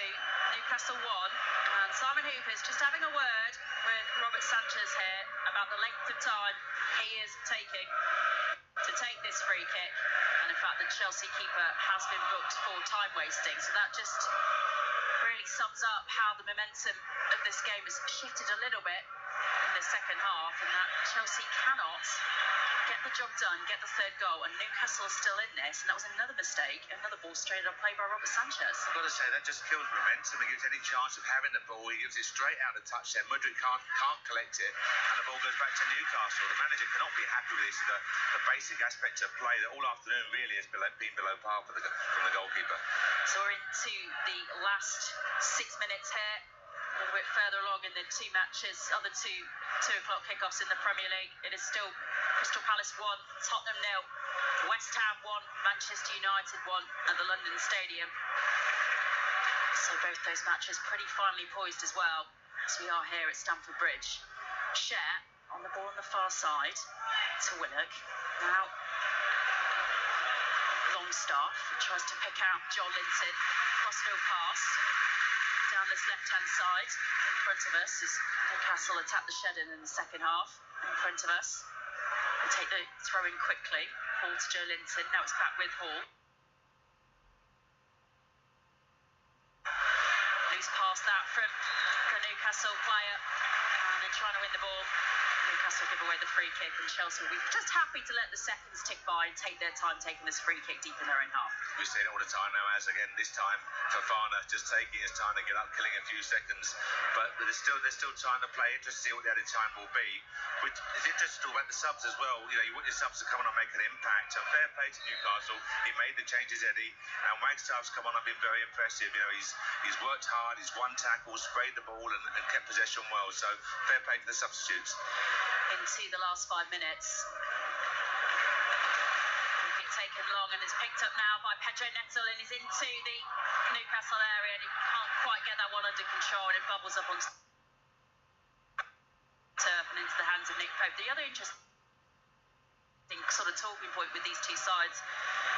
Newcastle 1, and Simon Hooper's just having a word with Robert Sanchez here about the length of time he is taking to take this free kick. And in fact, the Chelsea keeper has been booked for time wasting. So that just really sums up how the momentum of this game has shifted a little bit in the second half, and that Chelsea cannot get the job done, get the third goal, and Newcastle is still in this, and that was another mistake, another ball straight on play by Robert Sanchez. I've got to say, that just kills momentum. He gives any chance of having the ball, he gives it straight out of touch there. Mudryk can't collect it, and the ball goes back to Newcastle. The manager cannot be happy with this. The basic aspect of play that all afternoon really has been below par from the goalkeeper. So we're into the last 6 minutes here. A little bit further along in the two matches, other two 2 o'clock kickoffs in the Premier League. It is still Crystal Palace 1, Tottenham 0, West Ham 1, Manchester United 1 at the London Stadium. So both those matches pretty finely poised as well, as we are here at Stamford Bridge. Share on the ball on the far side to Willock. Now Longstaff tries to pick out Joel Linton. Crossfield pass down this left-hand side in front of us as Newcastle attack the Shed in the second half. In front of us, they take the throw in quickly. Hall to Joe Linton. Now it's back with Hall. Loose pass that from the Newcastle player, and they're trying to win the ball. Newcastle give away the free kick, and Chelsea will be just happy to let the seconds tick by and take their time taking this free kick deep in their own half. We see it all the time now, as again this time Fofana just taking his time to get up, killing a few seconds, but they're still trying to play. Interesting to see what the added time will be. It's interesting to talk about the subs as well. You want your subs to come on and make an impact. And fair play to Newcastle. He made the changes, Eddie, and Wagstaff's come on and been very impressive. He's worked hard, he's won tackles, sprayed the ball, and kept possession well. So fair play to the substitutes. Into the last 5 minutes. Wicket taken long, and it's picked up now by Pedro Neto, and he's into the Newcastle area, and he can't quite get that one under control, and it bubbles up onto turf and into the hands of Nick Pope. The other interesting sort of talking point with these two sides,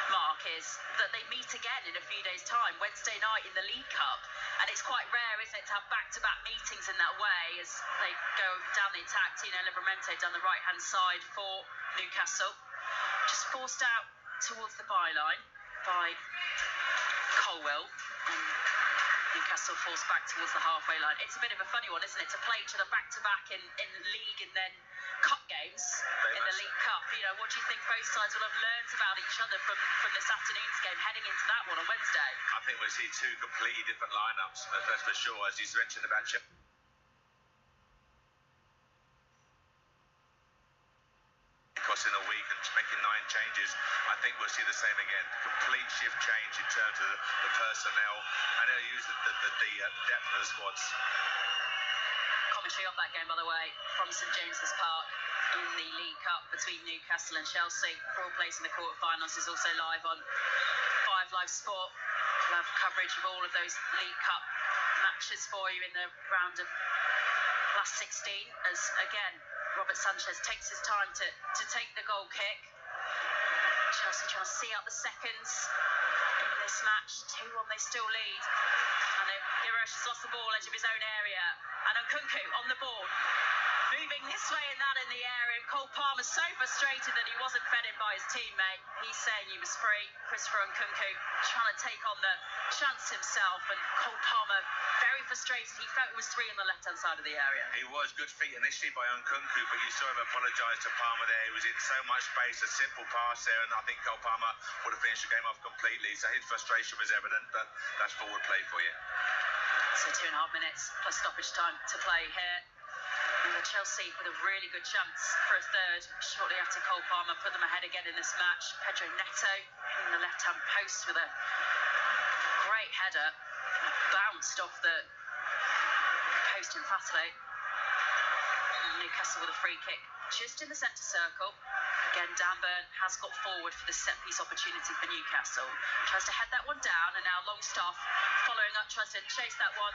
Mark, is that they meet again in a few days' time, Wednesday night in the League Cup, and it's quite rare, isn't it, to have back-to-back meetings in that way as they go down the attack. Tino Livramento down the right-hand side for Newcastle, just forced out towards the byline by Colwell, and Newcastle falls back towards the halfway line. It's a bit of a funny one, isn't it, to play each other back-to-back in league and then cup games in the League Cup. What do you think both sides will have learned about each other from this afternoon's game heading into that one on Wednesday? I think we'll see two completely different lineups, that's for sure. As you mentioned about in a week and making 9 changes, I think we'll see the same again. Complete shift change in terms of the personnel, and they'll use the depth of the squads. Commentary of that game, by the way, from St James's Park in the League Cup between Newcastle and Chelsea. For all place in the quarterfinals is also live on 5 Live Sport. We'll have coverage of all of those League Cup matches for you in the round of last 16, as again Robert Sanchez takes his time to take the goal kick. Chelsea trying to see out the seconds in this match. 2-1 they still lead. And Hirosh has lost the ball edge of his own area. And Nkunku on the ball, moving this way and that in the area. And Cole Palmer so frustrated that he wasn't fed in by his teammate. He's saying he was free. Christopher Nkunku trying to take on the chance himself. And Cole Palmer very frustrated. He felt it was 3 on the left-hand side of the area. He was good feet initially by Nkunku, but you saw him apologise to Palmer there. He was in so much space, a simple pass there, and I think Cole Palmer would have finished the game off completely. So his frustration was evident, but that's forward play for you. So 2.5 minutes plus stoppage time to play here. And Chelsea with a really good chance for a third shortly after Cole Palmer put them ahead again in this match. Pedro Neto in the left-hand post with a great header, bounced off the post emphatically. Newcastle with a free kick just in the centre circle. Again, Dan Burn has got forward for the set-piece opportunity for Newcastle. Tries to head that one down, and now Longstaff following up, tries to chase that one.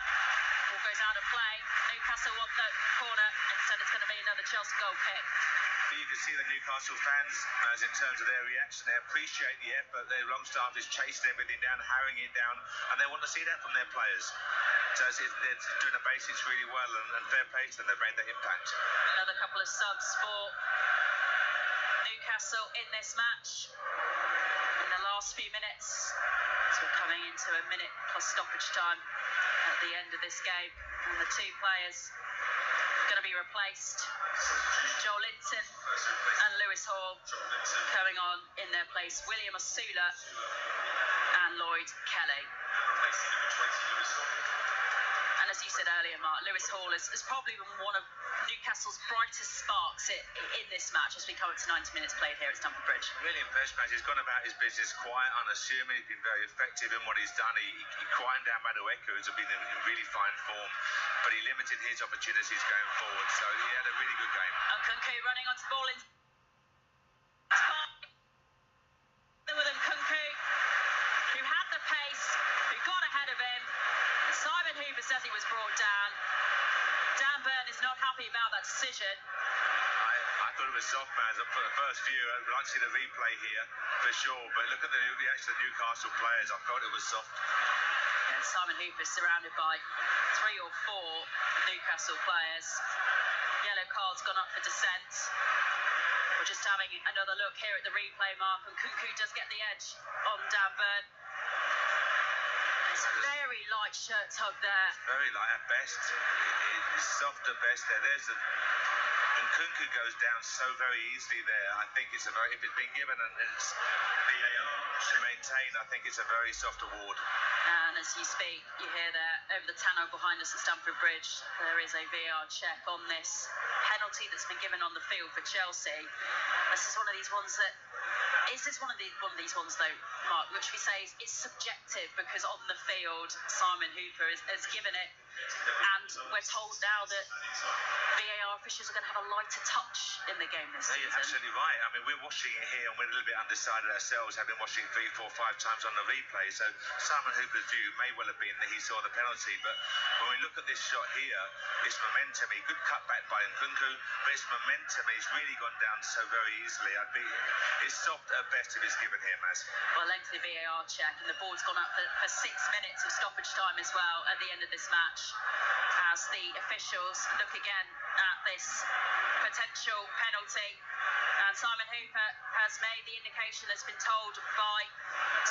Ball goes out of play. Newcastle want the corner. Instead, it's going to be another Chelsea goal kick. You can see the Newcastle fans, as in terms of their reaction, they appreciate the effort. Their Longstaff is chasing everything down, harrying it down, and they want to see that from their players. So they're doing the basics really well, and fair play to them. They've made that impact. Another couple of subs for Newcastle in this match. And last few minutes. So we're coming into a minute plus stoppage time at the end of this game. And the two players going to be replaced. Joel Linton and Lewis Hall coming on in their place. William Osula and Lloyd Kelly. And as you said earlier, Mark, Lewis Hall has probably been one of Newcastle's brightest sparks in this match as we come up to 90 minutes played here at Stamford Bridge. Really impressed, mate. He's gone about his business quiet, unassuming. He's been very effective in what he's done. He quieted down Madueke, who's been in really fine form, but he limited his opportunities going forward. So he had a really good game. And Kunku running onto the ball in. With him, Kunku, who had the pace, who got ahead of him. Simon Hooper says he was brought down. Dan Burn is not happy about that decision. I thought it was soft, man. For the first view, I'd like to see the replay here for sure. But look at the reaction of the Newcastle players. I thought it was soft. And Simon Hooper surrounded by 3 or 4 Newcastle players. Yellow card's gone up for dissent. We're just having another look here at the replay, Mark, and Kunku does get the edge on Dan Burn. It's a very light shirt tug there. Very light at best. It's soft at best there. And Kunku goes down so very easily there. I think it's if it's been given and it's VAR to maintain, I think it's a very soft award. And as you speak, you hear there over the tannoy behind us at Stamford Bridge, there is a VAR check on this penalty that's been given on the field for Chelsea. This is one of these ones that. Is this one of these ones though, Mark, which we say is subjective because on the field Simon Hooper has given it, and we're told now that VAR officials are going to have a lighter touch in the game this season. You're absolutely right. I mean, we're watching it here and we're a little bit undecided ourselves, having watched it 3, 4, 5 times on the replay. So Simon Hooper's view may well have been that he saw the penalty, but when we look at this shot here, it's momentum. He good cutback by Nkunku, but it's momentum. He's really gone down so very easily. It's soft at best if it's given here, Maz. Well, lengthy VAR check, and the board's gone up for 6 minutes of stoppage time as well at the end of this match, as the officials look again at this potential penalty. And Simon Hooper has made the indication that's been told by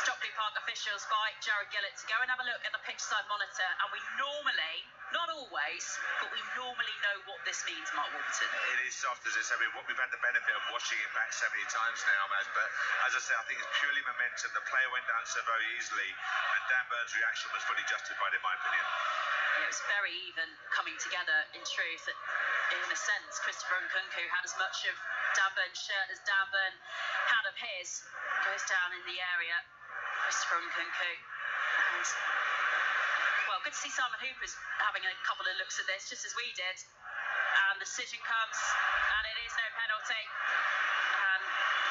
Stockley Park officials, by Jared Gillett, to go and have a look at the pitch side monitor. And we normally, not always, but we normally know what this means, Mark Warburton. It is soft, as I said. We've had the benefit of watching it back so many times now, Maz. But as I said, I think it's purely momentum. The player went down so very easily, and Dan Burn's reaction was fully justified, in my opinion. It was very even coming together, in truth. In a sense, Christopher Nkunku had as much of Dan Burn's shirt as Dan Burn had of his. Goes down in the area, Christopher Nkunku. And, well, good to see Simon Hooper's having a couple of looks at this, just as we did. And the decision comes, and it is no penalty.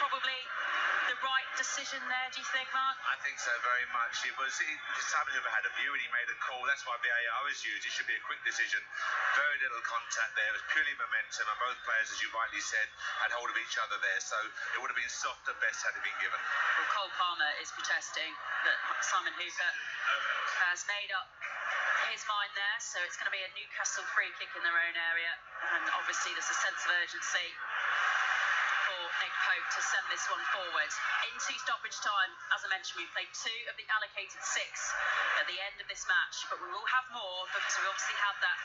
Probably the right decision there, do you think, Mark? I think so, very much. Simon Hooper had a view and he made a call. That's why VAR is used. It should be a quick decision. Very little contact there. It was purely momentum, and both players, as you rightly said, had hold of each other there. So it would have been soft at best had it been given. Well, Cole Palmer is protesting that Simon Hooper has made up his mind there. So it's going to be a Newcastle free kick in their own area. And obviously there's a sense of urgency for Nick Pope to send this one forward. Into stoppage time, as I mentioned, we played 2 of the allocated 6 at the end of this match, but we will have more because we obviously have that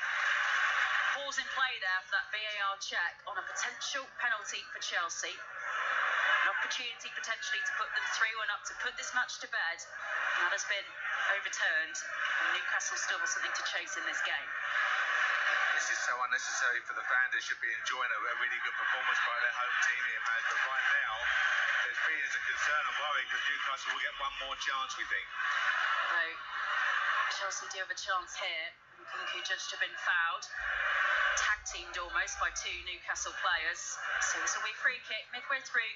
pause in play there for that VAR check on a potential penalty for Chelsea. An opportunity potentially to put them 3-1 up, to put this match to bed, and that has been overturned, and Newcastle still has something to chase in this game. This is so unnecessary for the fans. They should be enjoying a really good performance by their home team here, man. But right now, there's feelings of concern and worry because Newcastle will get one more chance, we think. Although Chelsea do have a chance here. Nkunku judged to have been fouled. Tag-teamed almost by 2 Newcastle players. So this will be a free kick midway through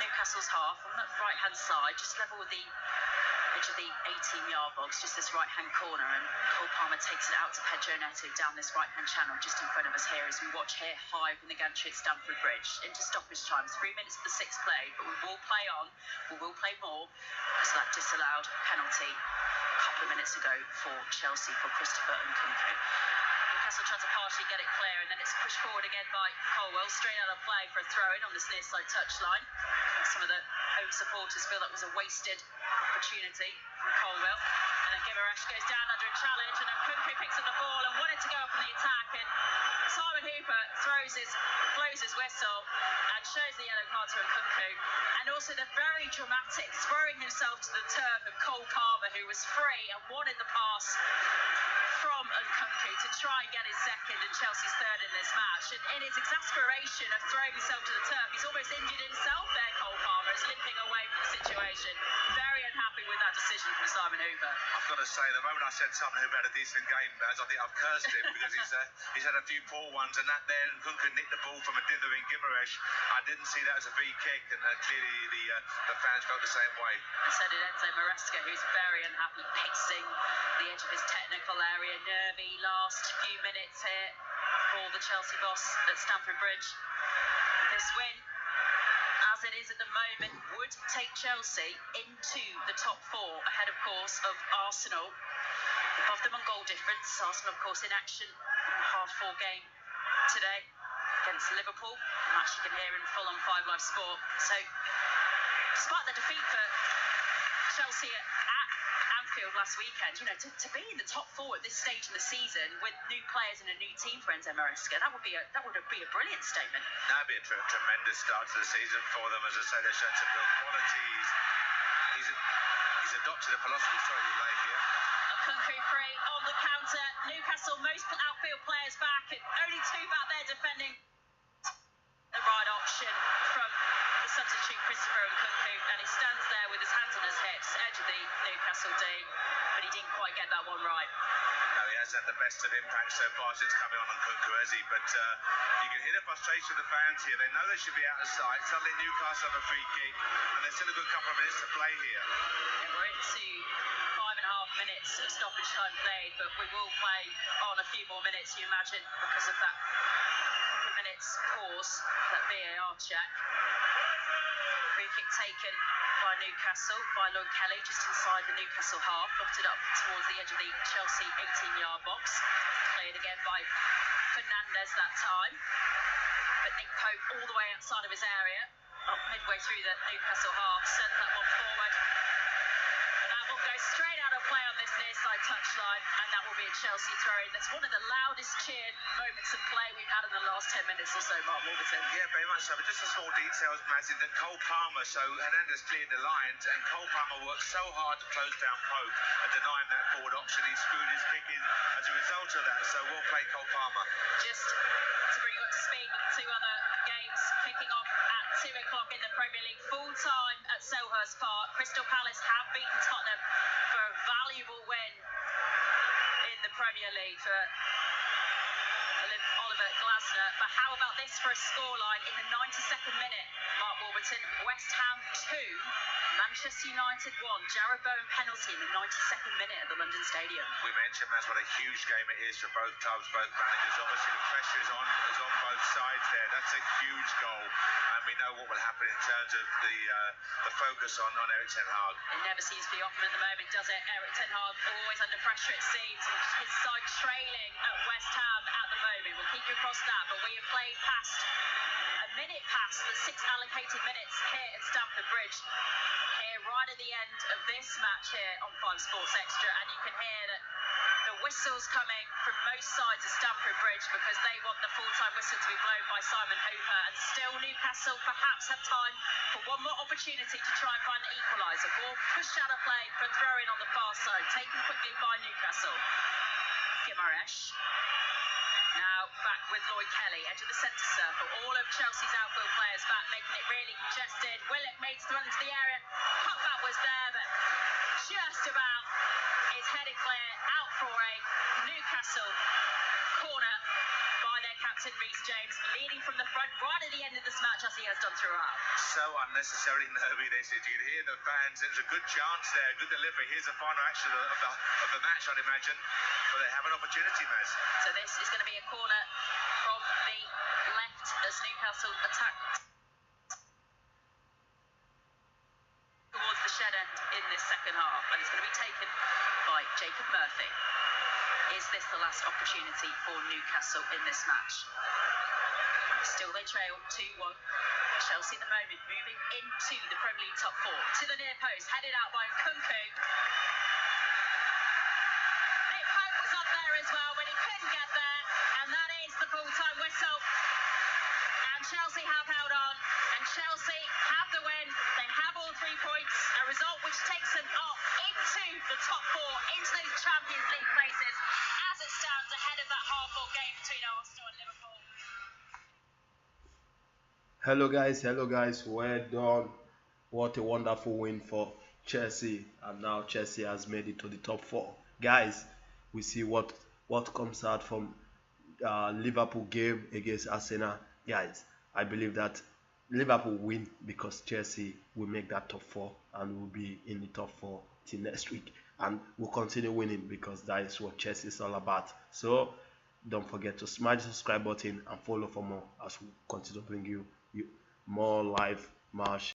Newcastle's half on the right-hand side, just level with the edge of the 18-yard box, just this right-hand corner, and Cole Palmer takes it out to Pedro Neto down this right-hand channel just in front of us here as we watch here high in the gantry at Stamford Bridge. Into stoppage time, 3 minutes of the 6th play, but we will play on, we will play more, because that disallowed penalty a couple of minutes ago for Chelsea for Christopher Nkunku. Newcastle tried to partially get it clear, and then it's pushed forward again by Colwell, straight out of play for a throw-in on this near side touchline. Some of the home supporters feel that was a wasted opportunity from Colwell. And then Gimaresh goes down under a challenge, and then Kunku picks up the ball and wanted to go up in the attack, and Simon Hooper blows his whistle and shows the yellow card to Kunku. And also the very dramatic throwing himself to the turf of Cole Palmer, who was free and wanted the pass from Nkunku to try and get his second and Chelsea's third in this match. And in his exasperation of throwing himself to the turf, he's almost injured himself there, Cole Palmer. Is limping away from the situation. Very unhappy with that decision from Simon Hooper. I've got to say, the moment I said Simon Hooper had a decent game, Baz, I think I've cursed him because he's had a few poor ones, and that there Nkunku nicked the ball from a dithering Gimaresh. I didn't see that as a free kick, and clearly the fans felt the same way. And so did Enzo Maresca, who's very unhappy, pacing the edge of his technical area. Nervy last few minutes here for the Chelsea boss at Stamford Bridge. This win, as it is at the moment, would take Chelsea into the top four, ahead, of course, of Arsenal. Above them on goal difference. Arsenal, of course, in action in the half-4 game today against Liverpool. A match you can hear in full on 5 Live Sport. So, despite the defeat for Chelsea at Anfield last weekend, you know, to be in the top four at this stage in the season with new players and a new team for Enzo Maresca, that would be a brilliant statement. That'd be a tremendous start to the season for them. As I say, they've shown some real qualities. He's adopted a philosophy. Sorry, you're late here. Kunku free on the counter. Newcastle, most outfield players back, and only 2 back there defending. The right option from the substitute Christopher Nkunku, and he stands there with his hands on his hips, edge of the Newcastle D, but he didn't quite get that one right. No, he hasn't had the best of impact so far since coming on Nkunku, has he? But you can hear the frustration of the fans here. They know they should be out of sight. Suddenly Newcastle have a free kick, and there's still a good couple of minutes to play here. Yeah, we're into 5.5 minutes of stoppage time played, but we will play on a few more minutes, you imagine, because of that minutes pause, that VAR check. Free kick taken by Newcastle, by Lloyd Kelly, just inside the Newcastle half, lofted up towards the edge of the Chelsea 18-yard box. Played again by Fernandes that time, but Nick Pope all the way outside of his area, up midway through the Newcastle half, sent that one forward. And that will go straight out of play on this near side touchline, and that will be a Chelsea throw-in. That's one of the loudest cheered moments of play we've had in the last 10 minutes or so, Mark Warburton. Yeah, very much so. But just a small detail, Mazzy, that Cole Palmer, so Hernandez cleared the lines, and Cole Palmer worked so hard to close down Pope and denying that forward option. He screwed his kick in as a result of that. So well played, Cole Palmer. Just to bring you up to speed with the 2 other games kicking off at 2 o'clock in the Premier League, full time at Selhurst Park. Crystal Palace have beaten Tottenham for a valuable win in the Premier League for Oliver Glasner. But how about this for a scoreline in the 92nd minute? Mark Warburton, West Ham 2, Manchester United 1. Jarrod Bowen penalty in the 92nd minute at the London Stadium. We mentioned, Maz, what a huge game it is for both clubs, both managers. Obviously, the pressure is on both sides there. That's a huge goal, and we know what will happen in terms of the focus on Erik ten Hag. It never seems to be off him at the moment, does it? Erik ten Hag always under pressure, it seems. His side trailing at West Ham at the moment. We'll keep you across that, but we have played a minute past the 6 allocated minutes here at Stamford Bridge. Here, right at the end of this match here on 5 Sports Extra, and you can hear that the whistles coming from most sides of Stamford Bridge because they want the full-time whistle to be blown by Simon Hooper, and still Newcastle perhaps have time for one more opportunity to try and find the equaliser. Ball pushed out of play for a throw-in on the far side, taken quickly by Newcastle. Gimaresh. Now back with Lloyd Kelly, edge of the centre circle. All of Chelsea's outfield players back, making it really congested. Willock made to run into the area. Cutback was there, but just about is headed clear out for a Newcastle corner by their captain Reece James, leading from the front right at the end of this match as he has done throughout. So unnecessarily nervy this is. You'd hear the fans. There's a good chance there, good delivery. Here's the final action of the match, I'd imagine. But they have an opportunity, Maz. So this is going to be a corner from the left as Newcastle attack towards the shed end in this second half, and it's going to be taken by Jacob Murphy. Is this the last opportunity for Newcastle in this match? Still they trail 2-1. Chelsea at the moment moving into the Premier League top 4. To the near post, headed out by Nkunku. Nick Pope was up there as well, but he couldn't get there. And that is the full-time whistle. And Chelsea have held on. And Chelsea have the win. They have all 3 points. A result which takes them up into the top 4, into those Champions League places, as it stands ahead of that half-full game between Arsenal and Liverpool. Hello guys, well done. What a wonderful win for Chelsea, and now Chelsea has made it to the top 4. Guys, we see what comes out from Liverpool game against Arsenal. Guys, I believe that Liverpool win because Chelsea will make that top 4 and will be in the top 4 till next week, and we'll continue winning because that is what Chelsea is all about. So don't forget to smash the subscribe button and follow for more as we continue to bring you more live match